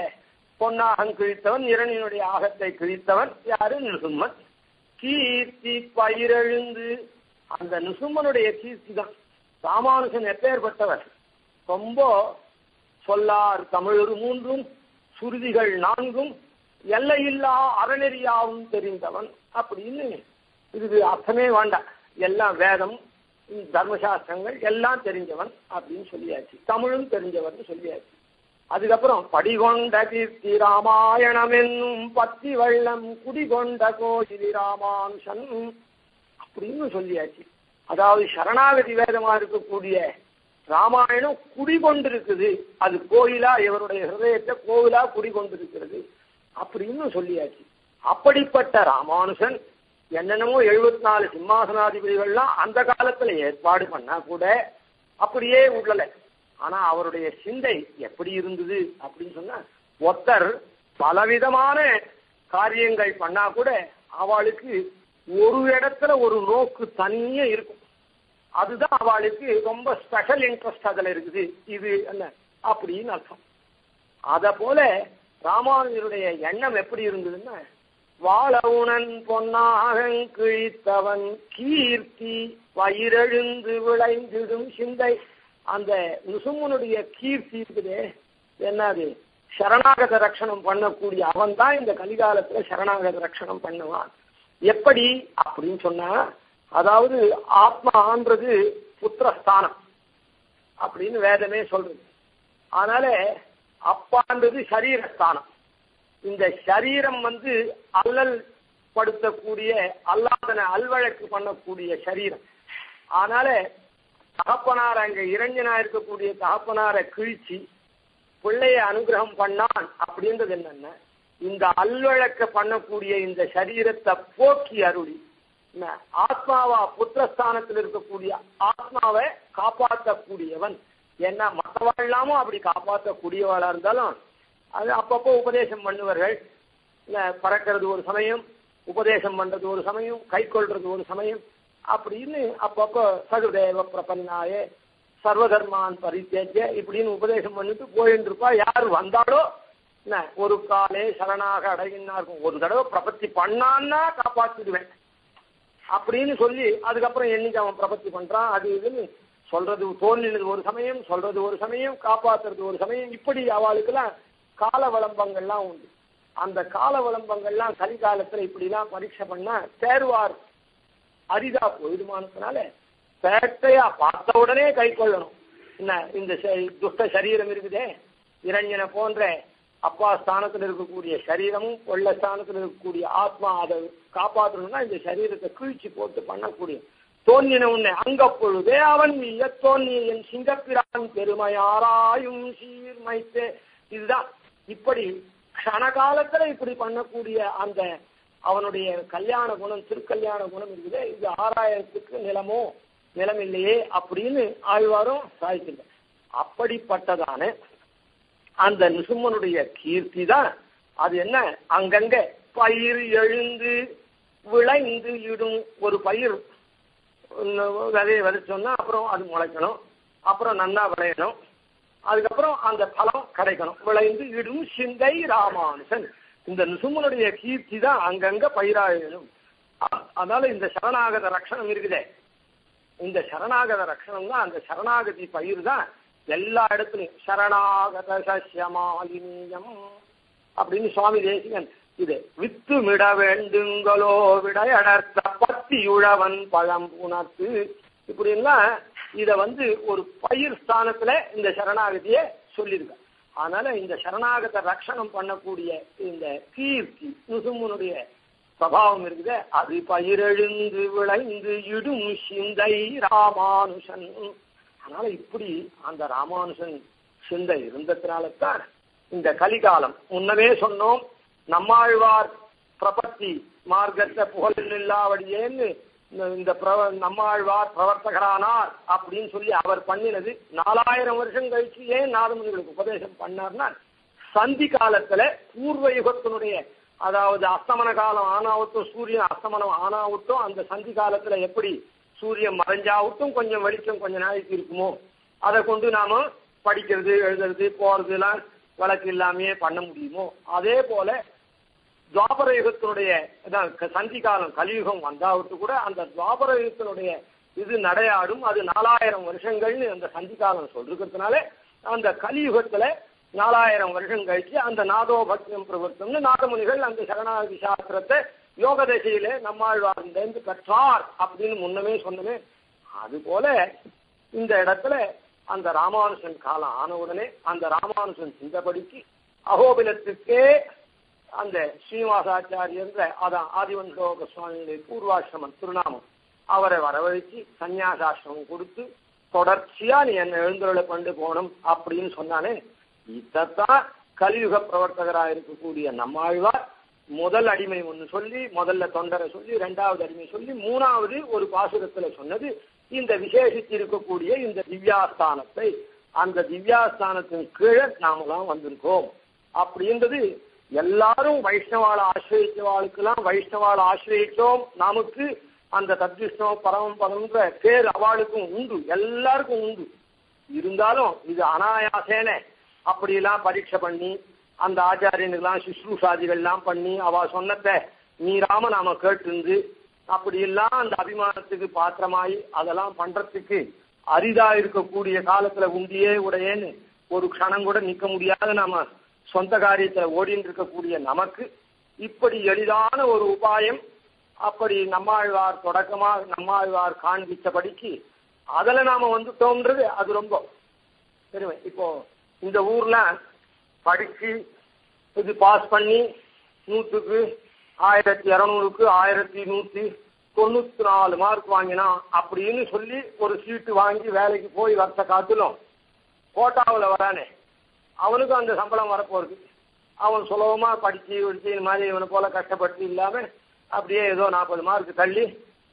பொன்னாகன் கிழித்தவன், இரணியனுடைய ஆகத்தை கிழித்தவன் யாரு? நிருசிம்மன். கீர்த்தி பயிரெழுந்து, அந்த நிருசிம்மனுடைய கீர்த்தி தான். ராமானுஜன் எப்பேற்பட்டவர்? ரொம்ப சொல்லார் தமிழ் 3 சுருதிகள் 4 எல்லையில்லா அறநெறியாவும் தெரிந்தவன் அப்படின்னு இதுக்கு அர்த்தமே வேண்டாம். எல்லாம் வேதம் தர்மசாஸ்திரங்கள் எல்லாம் தெரிஞ்சவன் அப்படின்னு சொல்லியாச்சு. தமிழும் தெரிஞ்சவன் சொல்லியாச்சு. அதுக்கப்புறம் படிகொண்ட கீர்த்தி ராமாயணம் என்னும் பத்தி வெள்ளம் குடிகொண்ட கோயிலி ராமானுஷன் அப்படின்னு சொல்லியாச்சு. அதாவது சரணாகதி வேதமா இருக்கக்கூடிய ராமாயணம் குடிகொண்டிருக்குது, அது கோயிலா இவருடைய ஹிருதயத்தை கோவிலா குடிகொண்டிருக்கிறது அப்படின்னு சொல்லியாச்சு. அப்படிப்பட்ட ராமானுஷன் என்னென்னமோ 74 சிம்மாசனாதிபதிகள்லாம் அந்த காலத்துல ஏற்பாடு பண்ணா கூட அப்படியே உள்ளல. ஆனா அவருடைய சிந்தை எப்படி இருந்தது அப்படின்னு சொன்னா, ஒருத்தர் பலவிதமான காரியங்கள் பண்ணா கூட அவளுக்கு ஒரு இடத்துல ஒரு நோக்கு தனியே இருக்கும். அதுதான் அவளுக்கு ரொம்ப ஸ்பெஷல் இன்ட்ரெஸ்ட் அதுல இருக்குது. இது என்ன அப்படின்னு அர்த்தம். அத போல ராமானுஜருடைய எண்ணம் எப்படி இருந்ததுன்னா, வாழவுணன் பொன்னாக கிழித்தவன் கீர்த்தி வயிறெழுந்து விளைந்திடும் சிந்தை. அந்த நுசும்மனுடைய கீர்த்தி இருக்குதே, என்னது சரணாகத ரட்சணம் பண்ணக்கூடிய அவன் தான் இந்த கலிகாலத்துல சரணாகத ரட்சணம் பண்ணுவான். எப்படி அப்படின்னு சொன்னா, அதாவது ஆத்மான்றது புத்திரஸ்தானம் அப்படின்னு வேதமே சொல்றது. அதனால அப்பான்றது சரீரஸ்தானம். இந்த சரீரம் அல்லல் படுத்தக்கூடிய அல்லாதன அல்வழக்கு பண்ணக்கூடிய சரீரம். அதனால தகப்பனார் அங்க இறைஞ்சனா இருக்கக்கூடிய தகப்பனாரை கிழிச்சு பிள்ளைய அனுகிரகம் பண்ணான் அப்படின்றது என்னன்னா, இந்த அல்வழக்க பண்ணக்கூடிய இந்த சரீரத்தை போக்கி அருளி ஆத்மாவா புத்திரஸ்தானத்தில் இருக்கக்கூடிய ஆத்மாவை காப்பாற்றக்கூடியவன். ஏன்னா மற்றவாழ்லாமும் அப்படி காப்பாற்றக்கூடியவாளா இருந்தாலும் அது அப்பப்போ உபதேசம் பண்ணுவார்கள். பறக்கிறது ஒரு சமயம், உபதேசம் பண்றது ஒரு சமயம், கை கொள்றது ஒரு சமயம் அப்படின்னு அப்பப்போ சகுதேவ பிரபன்னாயே சர்வதர்மான் பரித்தேஜ இப்படின்னு உபதேசம் பண்ணிட்டு போயின்னு இருப்பா. யார் வந்தாலோ ஒரு காலே சரணாக அடையினாருக்கும். ஒரு தடவை பிரபத்தி பண்ணான்னா காப்பாற்றிடுவேன் அப்படின்னு சொல்லி அதுக்கப்புறம் என்னைக்கு அவன் பிரபத்தி பண்றான் அது இதுன்னு சொல்றது தோன்றினது ஒரு சமயம், சொல்றது ஒரு சமயம், காப்பாத்துறது ஒரு சமயம். இப்படி அவளுக்கெல்லாம் கால விளம்பங்கள்லாம் உண்டு. அந்த கால விளம்பங்கள்லாம் கலிகாலத்துல இப்படிலாம் பரீட்சை பண்ணா தேர்வார் அரிதா போயிடுமானதுனால பேட்டையா பார்த்த உடனே கை கொள்ளணும். என்ன இந்த துஷ்ட சரீரம் இருக்குதே, இரஞ்சனை போன்ற அப்பா ஸ்தானத்தில் இருக்கக்கூடிய சரீரமும் கொள்ள ஸ்தானத்தில் இருக்கக்கூடிய ஆத்மா, அதை காப்பாற்றணும்னா இந்த சரீரத்தை கிழிச்சு போட்டு பண்ணக்கூடிய தோன்றின உன்னை அங்க பொழுதே அவன் மீய தோன்றிய என் சிங்கப்பிரான் பெருமையாராயும் சீர்மைத்தே. இதுதான் இப்படி கணகாலத்துல இப்படி பண்ணக்கூடிய அந்த அவனுடைய கல்யாண குணம், திருக்கல்யாண குணம் இருக்குது. இது 6000க்கு நிலம் இல்லையே அப்படின்னு ஆழ்வாரும் சாய்க்கல. அப்படிப்பட்டதான அந்த நிசும்மனுடைய கீர்த்தி தான் அது. என்ன அங்கங்க பயிர் எழுந்து விளைந்து இடும். ஒரு பயிர் விதையை விதைச்சோம்னா அப்புறம் அது முளைக்கணும், அப்புறம் நன்னா விளையணும், அதுக்கப்புறம் அந்த பலம் கிடைக்கணும். விளைந்து இடும் சிந்தை ராமானுசன். இந்த நிசும்மனுடைய கீர்த்தி தான் அங்கங்க பயிராயிடும். அதனால இந்த சரணாகத ரட்சணம் இருக்குதே, இந்த சரணாகத ரட்சணம் தான், அந்த சரணாகதி பயிர் தான் எல்லா இடத்துலையும். சரணாகத சசியமாலினியம் அப்படின்னு சுவாமி தேசிகன் இது வித்து மிட வேண்டுங்களோ விடையடர்த்த பத்தி உழவன் பழம் உணர்த்து இப்படின்லாம் இத ஒரு பயிர் ஸ்தானத்துல இந்த சரணாகதியை சொல்லியிருக்க. அதனால இந்த சரணாகத ரட்சணம் பண்ணக்கூடிய இந்த கீர்த்தி நிசும்மனுடைய சபாவம் இருக்குது. அது பயிரெழுந்து விளைந்து இடும் சிந்தை ராமானுஷன். அதனால இப்படி அந்த ராமானுஷன் சிந்தை இருந்ததுனால்தான் இந்த கலிகாலம். முன்னமே சொன்னோம், நம்மாழ்வார் பிரபத்தி மார்க்கத்தை புகழில்லாவடியேன்னு இந்த நம்மாழ்வார் பிரவர்த்தகரானார் அப்படின்னு சொல்லி அவர் பண்ணினது 4000 வருஷம் கழிச்சு ஏன் நாதமுனிகளுக்கு உபதேசம் பண்ணார்னா, சந்தி காலத்துல பூர்வ யுகத்தினுடைய, அதாவது அஸ்தமன காலம் ஆனாவட்டும் சூரியன் அஸ்தமனம் ஆனாவட்டும் அந்த சந்தி காலத்துல எப்படி சூரியன் மறைஞ்சாவட்டும் கொஞ்சம் வெளிச்சம் கொஞ்ச நாளைக்கு இருக்குமோ அதை கொண்டு நாம படிக்கிறது எழுதுறது போறது எல்லாம் வழக்கு இல்லாமையே பண்ண முடியுமோ, அதே போல துவாபர யுகத்தினுடைய சந்தி காலம் கலியுகம் வந்தாவிட்டு கூட அந்த துவாபர யுகத்தினுடைய இது நடையாடும். அது 4000 வருஷங்கள்னு அந்த சந்தி காலம் சொல்றதுனால அந்த கலியுகத்துல 4000 வருஷம் கழிச்சு அந்த நாதோபக்தியம் பிரவர்த்தம்னு நாதமுனிகள் அந்த சரணாகதி சாஸ்திரத்தை யோக தசையில நம்மாழ்வார்ந்து பெற்றார் அப்படின்னு முன்னமே சொன்னமே. அது போல இந்த இடத்துல அந்த ராமானுஷன் காலம் ஆன உடனே அந்த ராமானுஷன் சிந்தபடிக்கு அகோபிலத்துக்கே அந்த ஸ்ரீனிவாசாச்சாரியன்ற அதான் ஆதிவன்லோக சுவாமியுடைய பூர்வாசிரமம் திருநாமம் அவரை வரவழைச்சு சன்னியாசாசிரமம் கொடுத்து தொடர்ச்சியா நீ என்ன எழுந்தருளை கொண்டு போகணும் அப்படின்னு சொன்னானே. இதான் கலியுக பிரவர்த்தகராக இருக்கக்கூடிய நம்மாழ்வார் முதல் அடிமை ஒன்று சொல்லி, முதல்ல தொண்டரை சொல்லி, 2வது அடிமை சொல்லி, 3வது ஒரு பாசுரத்துல சொன்னது இந்த விசேஷித்து இருக்கக்கூடிய இந்த திவ்யாஸ்தானத்தை. அந்த திவ்யாஸ்தானத்தின் கீழே நாமெல்லாம் வந்திருக்கோம் அப்படின்றது எல்லாரும் வைஷ்ணவாளை ஆசிரியவாளுக்கெல்லாம் வைஷ்ணவாளை ஆசிரியத்தோம், நமக்கு அந்த தத்விஷ்ணவ பரமம் பதம்ன்ற பேர் அவளுக்கும் உண்டு, எல்லாருக்கும் உண்டு. இருந்தாலும் இது அனாயாசேன அப்படியெல்லாம் பரீட்சை பண்ணி அந்த ஆச்சாரியனுக்கெல்லாம் சுஷ்ரூஷாதிகள்லாம் பண்ணி அவ சொன்னதை மீறாம நாம கேட்டு அப்படியெல்லாம் அந்த அபிமானத்துக்கு பாத்திரமாயி அதெல்லாம் பண்றதுக்கு அரிதா இருக்கக்கூடிய காலத்துல உண்டியே உடையேன்னு ஒரு க்ஷணம் கூட நிக்க முடியாத நாம சொந்த காரியத்துல ஓடின்னு இருக்கக்கூடிய நமக்கு இப்படி எளிதான ஒரு உபாயம் அப்படி நம்மாழ்வார் தொடக்கமா நம்மாழ்வார் காண்பிச்சபடிக்கு அதுல நாம வந்துட்டோம்ன்றது அது ரொம்ப பெருமை. இப்போ இந்த ஊர்ல படிச்சு இது பாஸ் பண்ணி 100க்கு 1200க்கு 1194 மார்க் வாங்கினா அப்படின்னு சொல்லி ஒரு சீட்டு வாங்கி வேலைக்கு போய் வருஷ காத்திலும் கோட்டாவில் வரானே அவனுக்கும் அந்த சம்பளம் வரப்போகுது. அவன் சுலபமா படிச்சு இந்த மாதிரி இவனை போல கஷ்டப்பட்டு இல்லாம அப்படியே ஏதோ 40 மார்க் தள்ளி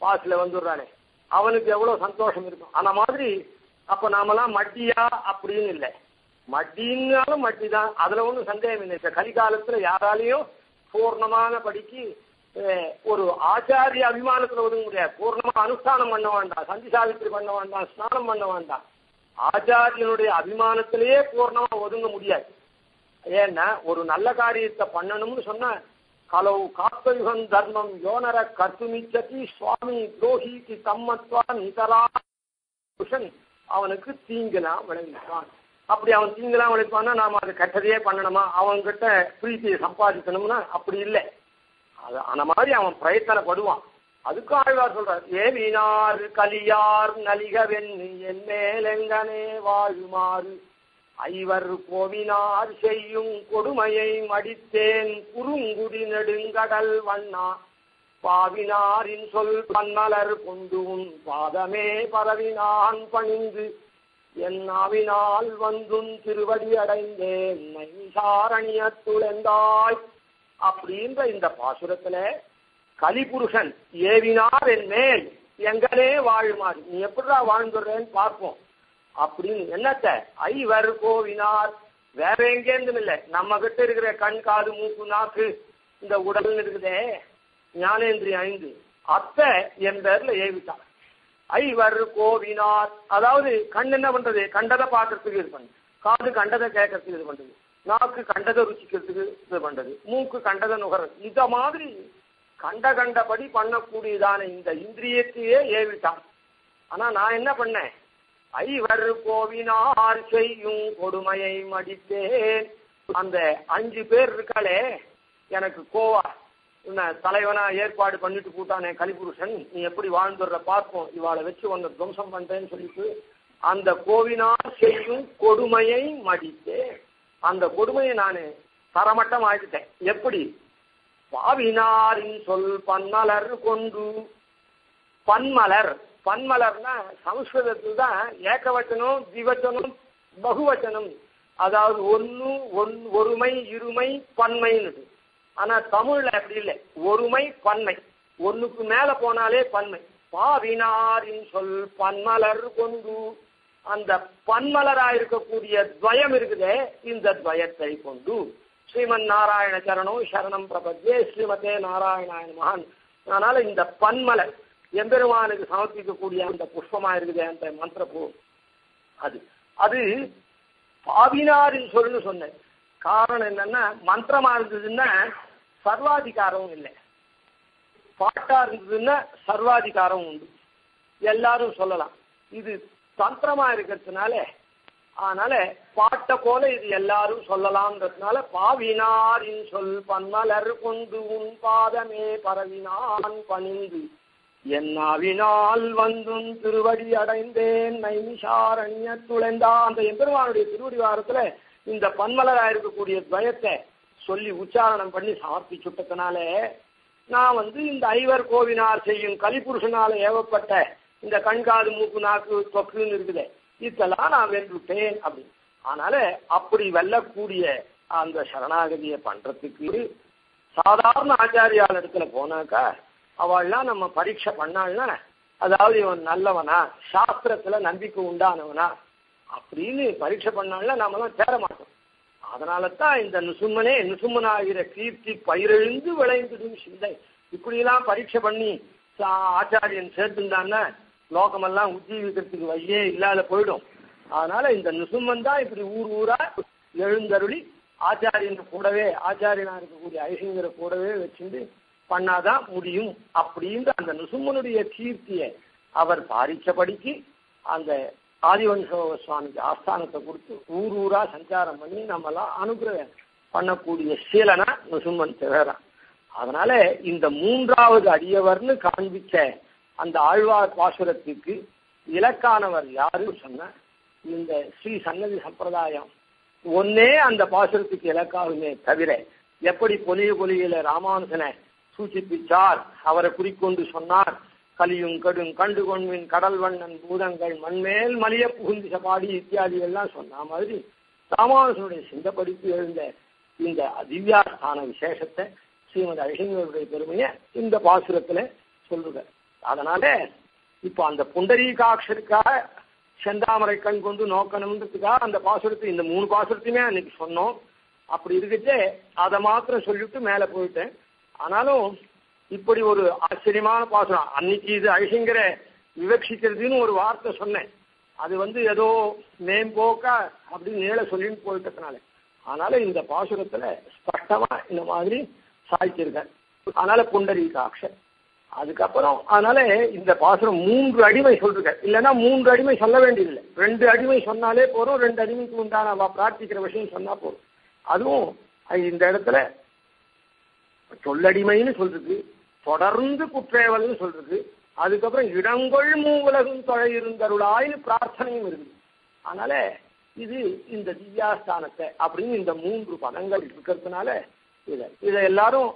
பாஸ்ல வந்துடுறானே அவனுக்கு எவ்வளவு சந்தோஷம் இருக்கும். அந்த மாதிரி அப்ப நாமெல்லாம் மட்டியா அப்படின்னு இல்லை, மட்டின்னாலும் மட்டி தான், அதுல ஒன்றும் சந்தேகம் இல்லை. இந்த கலிகாலத்துல யாராலையும் பூர்ணமான படிக்கு ஒரு ஆச்சாரிய அபிமானத்துல ஒதுங்க முடியாது. பூர்ணமா அனுஷ்டானம் பண்ண வேண்டாம், சந்தி சாவித்திரி பண்ண வேண்டாம், ஸ்நானம் பண்ண வேண்டாம், ஆச்சாரியனுடைய அபிமானத்திலேயே பூர்ணமா ஒதுங்க முடியாது. ஏன்னா ஒரு நல்ல காரியத்தை பண்ணணும்னு சொன்னா கலவு காத்தயுகம் தர்மம் யோனர கர்த்துமிச்சதி சுவாமி துரோகிக்கு தம்மத்வா நிதரா அவனுக்கு தீங்கலாம் விளைவிப்பான். அப்படி அவன் தீங்கலாம் விளைவிப்பான்னா நாம அது கெட்டதையே பண்ணணுமா, அவன்கிட்ட பிரீத்தியை சம்பாதிக்கணும்னா அப்படி இல்லை. அது அந்த மாதிரி அவன் பிரயத்தனப்படுவான். அதுக்கு ஆழ்வார் சொல்றார், ஏவினார் கலியார் நலிகவென்னு என் மேலெங்கனே வாழுமாறு ஐவர் கோவினார் செய்யும் கொடுமையை மடித்தேன் குறுங்குடி நெடுங்கடல் வண்ணா பாவினாரின் சொல் பன்னலர் கொண்டு உன் பாதமே பரவினான் பணிந்து என் நாவினால் வந்தும் திருவடி அடைந்தேன் நைசாரணியத்துளந்தாய் அப்படின்ற இந்த பாசுரத்துல கலிபுருஷன் ஏவினார் என் மேல் எங்கனே வாழுமாறு நீ எப்படிடா வாழ்ந்துடுறேன்னு பார்ப்போம் அப்படின்னு என்னத்த ஐவர் கோவினார் வேற எங்கேருந்தும் இல்லை, நம்ம கிட்ட இருக்கிற கண் காது மூக்கு நாக்கு இந்த உடல் இருக்குதே ஞானேந்திரியம் 5 அத்தை என் பேர்ல ஏவிட்டான். ஐவர் கோவினார் அதாவது கண் என்ன பண்றது, கண்டதை பார்க்கறதுக்கு இது பண்ணுது, காது கண்டதை கேட்கறதுக்கு இது பண்றது, நாக்கு கண்டதை ருச்சிக்கிறதுக்கு இது பண்றது, மூக்கு கண்டதை நுகர்றது, இந்த மாதிரி கண்டபடி பண்ணக்கூடியதான இந்த இந்திரியத்தையே ஏவிட்டான். ஆனா நான் என்ன பண்ணேன், ஐவர் கோவினார் செய்யும் கொடுமையை மடித்தேன். அந்த 5 பேர் இருக்காளே எனக்கு கோவா தலைவனா ஏற்பாடு பண்ணிட்டு போட்டானே கலிபுருஷன், நீ எப்படி வாழ்ந்துடுற பார்ப்போம், இவாளை வச்சு உன்னை துவம்சம் பண்றேன்னு சொல்லிட்டு அந்த கோவினார் செய்யும் கொடுமையை மடித்தேன். அந்த கொடுமையை நான் தரமட்டம் ஆகிட்டேன். எப்படி, பாவினாரின் சொல் பன்மலர் கொண்டு, பன்மலர் பன்மலர்னா சமஸ்கிருதத்தில் தான் ஏகவச்சனம் திவச்சனம் பகுவச்சனம், அதாவது ஒருமை இருமை பன்மைன்னு. ஆனா தமிழ்ல அப்படி இல்லை, ஒருமை பன்மை, ஒண்ணுக்கு மேல போனாலே பன்மை. பாவினாரின் சொல் பன்மலர் கொண்டு, அந்த பன்மலராயிருக்கக்கூடிய துவயம் இருக்குதே இந்த துவயத்தை கொண்டு ஸ்ரீமன் நாராயண சரணம் சரணம் பிரபத்யே ஸ்ரீமதே நாராயணாய மகான். அதனால இந்த பன்மலர் எம்பெருமானுக்கு சமர்ப்பிக்கக்கூடிய அந்த புஷ்பமா இருக்குது அந்த மந்திரப்பூ, அது பாவினாரின் சொல்லுன்னு சொன்னேன். காரணம் என்னன்னா மந்திரமா இருந்ததுன்னா சர்வாதிகாரமும் இல்லை, பாட்டா இருந்ததுன்னா சர்வாதிகாரம் உண்டு, எல்லாரும் சொல்லலாம். இது தந்திரமா இருக்கிறதுனால அதனால பாட்டை போல இது எல்லாரும் சொல்லலாம்ன்றதுனால பாவினாரின் சொல் பன்மலர் கொண்டு உன் பாதமே பரவினான் பணிந்து என்னாவினால் வந்தும் திருவடி அடைந்தேன் நைமிஷாரண்ய துளைந்தா. அந்த எம்பெருமானுடைய திருவடி வாரத்துல இந்த பன்மலரா இருக்கக்கூடிய துவயத்தை சொல்லி உச்சாரணம் பண்ணி சமர்ப்பிச்சுட்டதுனால நான் இந்த ஐவர் கோவினார் செய்யும் கலிபுருஷனால ஏவப்பட்ட இந்த கண்காது மூக்கு நாக்கு தொக்குன்னு இருக்குது, இதெல்லாம் நான் வென்றுட்டேன் அப்படி. அதனால அப்படி வெல்லக்கூடிய அந்த சரணாகதியை பண்றதுக்கு சாதாரண ஆச்சாரியால் இடத்துல போனாக்கா அவள்லாம் நம்ம பரீட்சை பண்ணாள்னா அதாவது இவன் நல்லவனா சாஸ்திரத்துல நம்பிக்கை உண்டானவனா அப்படின்னு பரீட்சை பண்ணாள்னா நாமெல்லாம் தேர மாட்டோம். அதனால தான் இந்த நுசும்மனே நுசும்மனாகிற கீர்த்தி பயிரெழுந்து விளைந்துடும் சிந்தை. இப்படியெல்லாம் பரீட்சை பண்ணி ஆச்சாரியன் சேர்த்துட்டான்னா லோகமெல்லாம் உஜ்ஜீவிக்கிறதுக்கு வழியே இல்லாத போயிடும். அதனால இந்த நுசும்மன் தான் இப்படி ஊர் ஊரா எழுந்தருளி ஆச்சாரியன் கூடவே ஆச்சாரியனா இருக்கக்கூடிய ஐசிங்கரை கூடவே வச்சுட்டு பண்ணாதான் முடியும் அப்படின்ற அந்த நுசும்மனுடைய கீர்த்தியை அவர் பாரிச்சபடிக்கு அந்த ஆதிவன்ச சுவாமிக்கு ஆஸ்தானத்தை கொடுத்து ஊர் ஊரா சஞ்சாரம் பண்ணி நம்மெல்லாம் அனுகிரகம் பண்ணக்கூடிய சீலனா நுசும்மன் திகழறான். அதனால இந்த மூன்றாவது அடியவர்னு காண்பிச்ச அந்த ஆழ்வார் பாசுரத்துக்கு இலக்கானவர் யாருன்னு சொன்ன இந்த ஸ்ரீ சன்னதி சம்பிரதாயம் ஒன்னே அந்த பாசுரத்துக்கு இலக்காகுமே தவிர, எப்படி பொலியில ராமானுஜனை சூச்சிப்பிச்சார், அவரை குறிக்கொண்டு சொன்னார், கலியும் கடும் கண்டு கொண்மின் கடல் வண்ணன் பூதங்கள் மண்மேல் மலிய புகுந்திச பாடி இத்தியாதி எல்லாம் சொன்ன மாதிரி ராமானுஜனுடைய சிந்தப்படிப்பு எழுந்த இந்த திவ்யாஸ்தான விசேஷத்தை ஸ்ரீமதி ஐஷங்கருடைய பெருமையை இந்த பாசுரத்துல சொல்லுங்க. அதனால இப்ப அந்த புண்டரீகாட்சருக்காக செந்தாமரை கண் கொண்டு நோக்கணுன்றதுக்காக அந்த பாசுரத்தை இந்த 3 பாசுரத்தையுமே அன்னைக்கு சொன்னோம். அப்படி இருக்குச்சே அதை மாத்திரம் சொல்லிட்டு மேல போயிட்டேன். ஆனாலும் இப்படி ஒரு ஆச்சரியமான பாசுரம் அன்னைக்கு இது ஐஷங்கரை விவக்ஷிக்கிறதுன்னு ஒரு வார்த்தை சொன்னேன். அது ஏதோ மேம்போக்கா அப்படின்னு நீள சொல்லின்னு போயிட்டதுனால, அதனால இந்த பாசுரத்துல ஸ்பஷ்டமா இந்த மாதிரி சாய்ச்சிருக்கார். அதனால புண்டரீகாட்சர். அதுக்கப்புறம் அதனால இந்த பாசுரம் 3 அடிமை சொல்லிருக்க. இல்லைன்னா 3 அடிமை சொல்ல வேண்டியதில்லை, 2 அடிமை சொன்னாலே போறோம். 2 அடிமைக்கு உண்டான பிரார்த்திக்கிற விஷயம் சொன்னா போதும். அதுவும் இந்த இடத்துல சொல்லடிமைன்னு சொல்றது, தொடர்ந்து குற்றேவல்னு சொல்றது, அதுக்கப்புறம் இடங்கொள் மூவுலகும் தொலை இருந்தருளாயின்னு பிரார்த்தனையும் இருக்குது. அதனால இது இந்த திவ்யாஸ்தானத்தை அப்படின்னு இந்த 3 பதங்கள் இருக்கிறதுனால இதை எல்லாரும்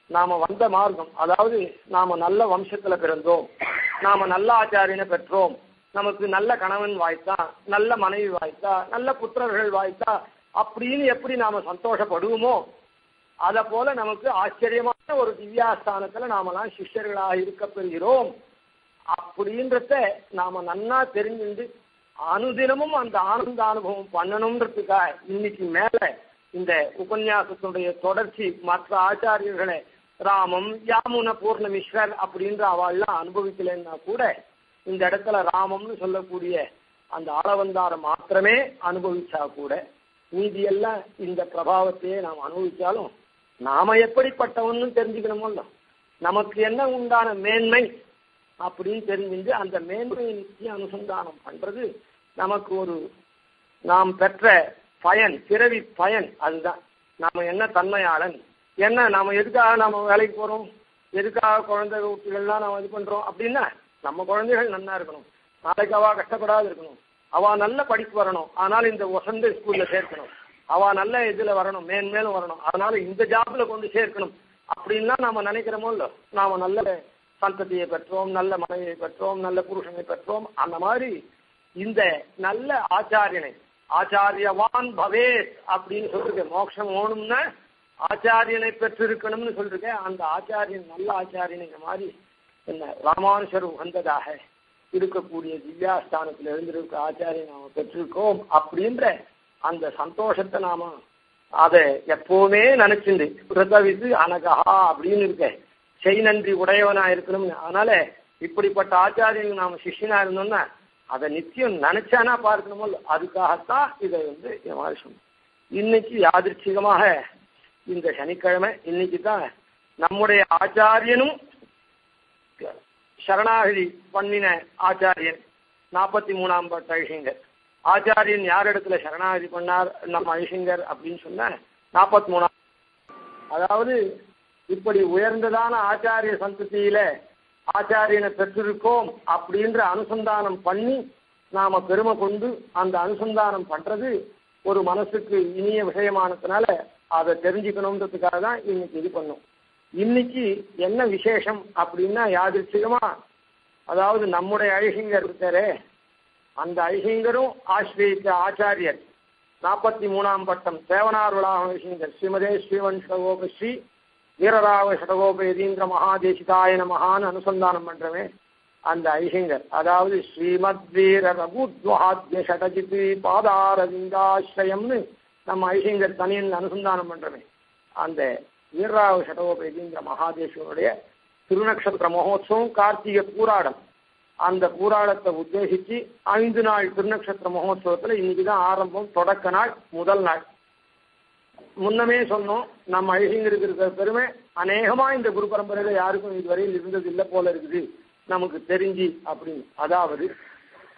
நாம வந்த மார்க்கம், அதாவது நாம நல்ல வம்சத்துல பிறந்தோம், நாம நல்ல ஆச்சாரியனை பெற்றோம், நமக்கு நல்ல கணவன் வாய்த்தா, நல்ல மனைவி வாய்த்தா, நல்ல புத்திரர்கள் வாய்த்தா அப்படின்னு எப்படி நாம சந்தோஷப்படுவோமோ அதை போல நமக்கு ஆச்சரியமான ஒரு திவ்யாஸ்தானத்துல நாமெல்லாம் சிஷ்யர்களாக இருக்க பெறுகிறோம் அப்படின்றத நாம நன்னா தெரிஞ்சுண்டு அனுதினமும் அந்த ஆனந்த அனுபவம் பண்ணணும்ன்றதுக்காக இன்னைக்கு மேல இந்த உபன்யாசத்துடைய தொடர்ச்சி மற்ற ஆச்சாரியர்களை ராமம் யாமுன பூர்ணமிஸ்வர் அப்படின்ற அவள்லாம் அனுபவிக்கலைன்னா கூட இந்த இடத்துல ராமம்னு சொல்லக்கூடிய அந்த ஆளவந்தாரம் மாத்திரமே அனுபவிச்சா கூட மீதியெல்லாம் இந்த பிரபாவத்தையே நாம் அனுபவிச்சாலும் நாம எப்படிப்பட்டவன்னு தெரிஞ்சுக்கணுமோ, நமக்கு என்ன உண்டான மேன்மை அப்படின்னு தெரிஞ்சுட்டு அந்த மேன்மையை நிச்சயம் அனுசந்தானம் பண்றது நமக்கு ஒரு நாம் பெற்ற பயன், பிறவி பயன். அதுதான் நாம என்ன தன்மையாளன், என்ன நாம எதுக்காக நாம வேலைக்கு போறோம், எதுக்காக குழந்தை குட்டிகள்லாம் நாம இது பண்றோம் அப்படின்னா நம்ம குழந்தைகள் நல்லா இருக்கணும், நாளைக்கு அவ கஷ்டப்படாது இருக்கணும், அவ நல்ல படிப்பு வரணும், ஆனால் இந்த வசந்த ஸ்கூல்ல சேர்க்கணும், அவ நல்ல இதுல வரணும், மேன்மேலும் வரணும், அதனால இந்த ஜாப்ல கொண்டு சேர்க்கணும் அப்படின்லாம் நாம நினைக்கிறோமோ இல்ல. நாம நல்ல சந்ததியை பெற்றோம், நல்ல மனைவியை பெற்றோம், நல்ல புருஷனை பெற்றோம், அந்த மாதிரி இந்த நல்ல ஆச்சாரியனை ஆச்சாரியவான் பவேத் அப்படின்னு சொல்லிருக்கேன். மோட்சம் ஓணும்னா ஆச்சாரியனை பெற்றிருக்கணும்னு சொல்லிருக்கேன். அந்த ஆச்சாரியன் நல்ல ஆச்சாரியனை மாதிரி என்ன ராமானுஷர் உகந்ததாக இருக்கக்கூடிய திவ்யாஸ்தானத்தில் எழுந்திருக்க ஆச்சாரியன் நாம பெற்றிருக்கோம் அப்படின்ற அந்த சந்தோஷத்தை நாம அதை எப்பவுமே நினைச்சுண்டு பிரதவித்து அனகா அப்படின்னு இருக்க செய் நன்றி உடையவனா இருக்கணும்னு. அதனால இப்படிப்பட்ட ஆச்சாரியன் நாம சிஷ்யனா இருந்தோம்னா அதை நிச்சயம் நினைச்சானா பார்க்கணுமோ. அதுக்காகத்தான் இதை என் மாதிரி சொன்னோம். இன்னைக்கு யாதிர்ச்சிகமாக இந்த சனிக்கிழமை இன்னைக்கு தான் நம்முடைய ஆச்சாரியனும் சரணாகதி பண்ணின ஆச்சாரியன் 43ஆம் பட்ட ஐஷங்கர். ஆச்சாரியன் யார் இடத்துல சரணாகதி பண்ணார் நம்ம ஐஷங்கர் அப்படின்னு சொன்ன 43ஆம். அதாவது இப்படி உயர்ந்ததான ஆச்சாரிய சந்ததியில ஆச்சாரியனை பெற்றிருக்கோம் அப்படின்ற அனுசந்தானம் பண்ணி நாம பெருமை கொண்டு அந்த அனுசந்தானம் பண்றது ஒரு மனசுக்கு இனிய விஷயமானதுனால அதை தெரிஞ்சுக்கணுன்றதுக்காக தான் இன்னைக்கு இது பண்ணும். இன்னைக்கு என்ன விசேஷம் அப்படின்னா யாதிர்ச்சிகமா, அதாவது நம்முடைய ஐஷங்கர் இருக்காரே அந்த ஐஷங்கரும் ஆசிரியத்த ஆச்சாரியர் 43ஆம் பட்டம் தேவனார் வளாகம் ஐஷங்கர் ஸ்ரீமதே ஸ்ரீவன்ஷகோப ஸ்ரீ வீரராவ ஷடகோப யதீந்திர மகாதேசிகாய நமஹான்னு அனுசந்தானம் பண்றவே அந்த ஐஷங்கர், அதாவது ஸ்ரீமத் வீர ரகுத்வாத்ய ஷடஜித் பாதாரவிந்தாஸ்ரயம்னு நம்ம ஐசிங்கர் தனியன் அனுசந்தானம் பண்றமே அந்த வீரராவ ஷடகோபேதிங்கிற மகாதேஸ்வருடைய திருநக்ஷத்திர மகோத்சவம் கார்த்திகை பூராடம். அந்த பூராடத்தை உத்தேசிச்சு 5 நாள் திருநக்ஷத்திர மகோத்சவத்துல இன்னைக்குதான் ஆரம்பம், தொடக்க நாள், முதல் நாள். முன்னமே சொன்னோம், நம்ம ஐசிங்கருக்கு இருக்கிற பெருமை அநேகமா இந்த குரு பரம்பரையில யாருக்கும் இதுவரையில் இருந்தது இல்லை போல இருக்குது நமக்கு தெரிஞ்சு அப்படின்னு. அதாவது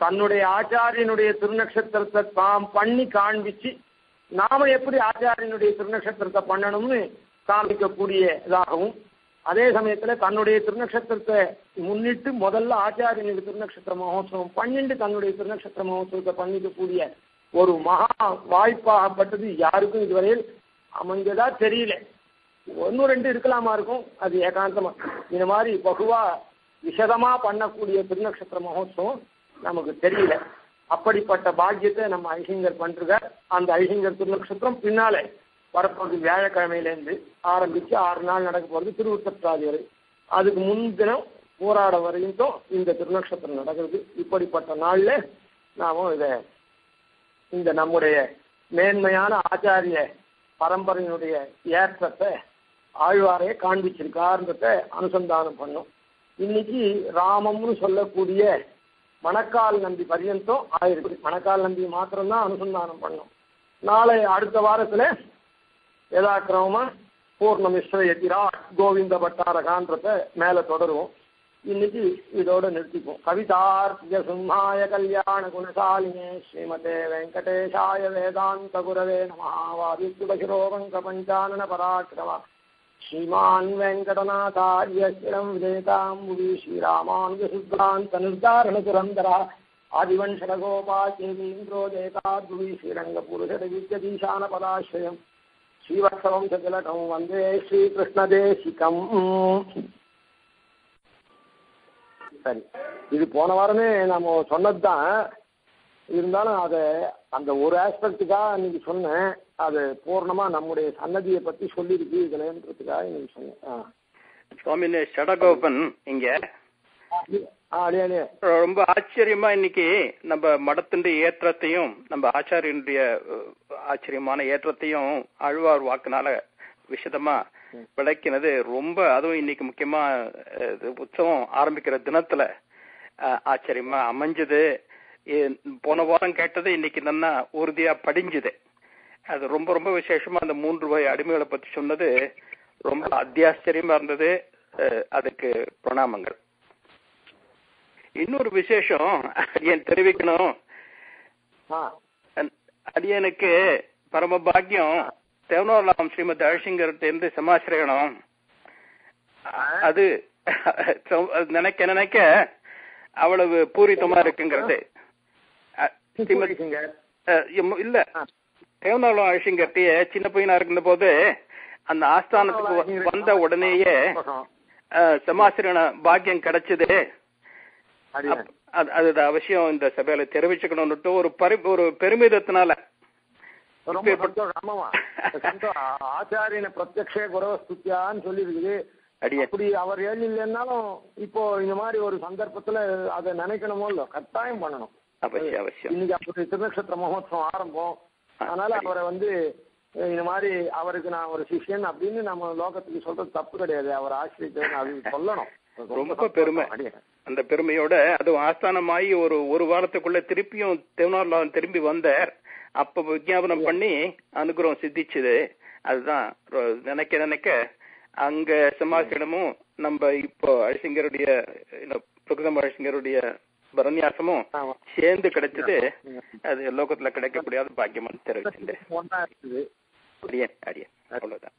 தன்னுடைய ஆச்சாரியனுடைய திருநக்ஷத்திரத்தை தாம் பண்ணி காண்பிச்சு நாம எப்படி ஆச்சாரியனுடைய திருநக்ஷத்திரத்தை பண்ணணும்னு காண்பிக்கக்கூடியதாகவும், அதே சமயத்துல தன்னுடைய திருநக்ஷத்திரத்தை முன்னிட்டு முதல்ல ஆச்சாரியனுடைய திருநக்ஷத்திர மகோத்சவம் பண்ணிட்டு தன்னுடைய திருநக்ஷத்திர மகோத்சவத்தை பண்ணிக்கக்கூடிய ஒரு மகா வாய்ப்பாகப்பட்டது யாருக்கும் இதுவரையில் அமைஞ்சதா தெரியல. 1-2 இருக்கலாமா இருக்கும், அது ஏகாந்தமா. இந்த மாதிரி பகுவா விசதமா பண்ணக்கூடிய திருநக்ஷத்திர மகோத்சவம் நமக்கு தெரியல. அப்படிப்பட்ட பாக்கியத்தை நம்ம ஐசிங்கர் பண்றார். அந்த ஐசிங்கர் திருநக்ஷத்திரம் பின்னாலே வரப்போகுது. வியாழக்கிழமையிலேருந்து ஆரம்பிச்சு 6 நாள் நடக்க போறது திருவுத்தராதி வரை. அதுக்கு முன்தினம் போராட வரையும் இந்த திருநக்ஷத்திரம் நடக்கிறது. இப்படிப்பட்ட நாள்ல நாம இந்த நம்முடைய மேன்மையான ஆச்சாரிய பரம்பரையினுடைய ஏற்றத்தை ஆழ்வாரையே காண்பிச்சிருக்காருன்றத அனுசந்தானம் பண்ணோம். இன்னைக்கு ராமம்னு சொல்லக்கூடிய மணக்கால் நம்பி பர்யந்தம் ஆயிருக்கு. மணக்கால் நம்பி மாத்திரம்தான் அனுசந்தானம் பண்ணோம். நாளை அடுத்த வாரத்துல யதாக்கிரமமா பூர்ணமிஸ்ர யதிரா கோவிந்த பட்டாரகான்றத மேல தொடருவோம். இன்னைக்கு இதோட நிறுத்திப்போம். கவிதார்த்திக சிம்ஹாய கல்யாண குணசாலினே ஸ்ரீமதே வெங்கடேஷாய வேதாந்த குரவே நமஹ. வாதித்யுபசிரோவங்க பஞ்சானன பராக்கிரம ஸ்ரீமான் வெங்கடநாதார்ய ஸ்திரம் விதேதாம் புவி ஸ்ரீராமானுஜசுத்ராந்த நிர்தாரண துரந்தரா ஆதிவன்ஷடகோபாச்சேதீந்திரோ தேதாத்புவி ஸ்ரீரங்க புருஷடவித்யதீசான பதாஸ்ரயம் ஸ்ரீவத்சவம் சதிலகம் வந்தே ஸ்ரீகிருஷ்ணதேசிகம். சரி, இது போன வாரமே நம்ம சொன்னதுதான். இருந்தாலும் அதை அந்த ஒரு ஆஸ்பெக்டுக்காக இன்னைக்கு சொன்னேன். அது பூர்ணமா நம்முடைய சன்னதியை பத்தி சொல்லிருக்கு இதுலன்றதுக்காக இன்னைக்கு சொன்னேன். சுவாமி ஷடகோபன் இங்க ரொம்ப ஆச்சரியமா இன்னைக்கு நம்ம மடத்தினுடைய ஏற்றத்தையும் நம்ம ஆச்சாரியனுடைய ஆச்சரியமான ஏற்றத்தையும் ஆழ்வார் வாக்குனால விசதமா விளக்கினது ரொம்ப. அதுவும் இன்னைக்கு முக்கியமா உற்சவம் ஆரம்பிக்கிற தினத்துல ஆச்சரியமா அமைஞ்சது. போன வாரம் கேட்டது இன்னைக்கு நல்லா உறுதியா படிஞ்சுது. அது ரொம்ப ரொம்ப விசேஷமா அந்த 3 வகை அடிமைகளை பத்தி சொன்னது ரொம்ப அத்தியாச்சரியமா இருந்தது. அதுக்கு பிரணாமங்கள். இன்னொரு விசேஷம் அடியன் தெரிவிக்கணும். அடியனுக்கு பரம பாக்கியம் தேவனோர்லாம் ஸ்ரீமதி அழசிங்கர்கிட்ட இருந்து சமாசிரயணம். அது நினைக்க நினைக்க அவ்வளவு பூரித்தமா இருக்குங்கிறது. இல்ல, தேவனோர்லாம் அழசிங்கர்கிட்டயே சின்ன பையனா இருந்த போது அந்த ஆஸ்தானத்துக்கு வந்த உடனேயே சமாசிரண பாக்கியம் கிடைச்சது. அது அவசியம் இந்த சபையில தெரிவிச்சுக்கணும்னுட்டு ஒரு பெருமிதத்தினால ஆச்சாரியனை பிரத்யக்ஷ குரவ ஸ்துத்யான்னு சொல்லி இருக்குது. அப்படி அவர் இல்லைன்னாலும் இப்போ இந்த மாதிரி ஒரு சந்தர்ப்பத்துல அதை நினைக்கணுமோ இல்ல, கட்டாயம் பண்ணணும். இன்னைக்கு அப்படி திருநக்ஷத்திர மகோத்சவம் ஆரம்பம். அதனால அவரை இந்த மாதிரி அவருக்கு நான் ஒரு சிஷ்யன் அப்படின்னு நம்ம லோகத்துக்கு சொல்றது தப்பு கிடையாது. அவர் ஆசிரியர் அது சொல்லணும். ரொம்ப பெருமை. அந்த பெருமையோட அதுவும் ஆஸ்தானமாயி ஒரு வாரத்துக்குள்ள திருப்பியும் தேவனார்லாம் திரும்பி வந்தார். அப்ப விஜாபனம் பண்ணி அனுகிரகம் சித்திச்சுது. அதுதான் நினைக்க நினைக்க அங்க சமாசிடமும் நம்ம இப்போ அழசிங்கருடைய பிரகதம் அழசிங்கருடைய பரநியாசமும் சேர்ந்து கிடைச்சது. அது லோகத்துல கிடைக்கக்கூடியாத பாக்கியமான தெரிவிச்சு அடியன் அவ்வளவுதான்.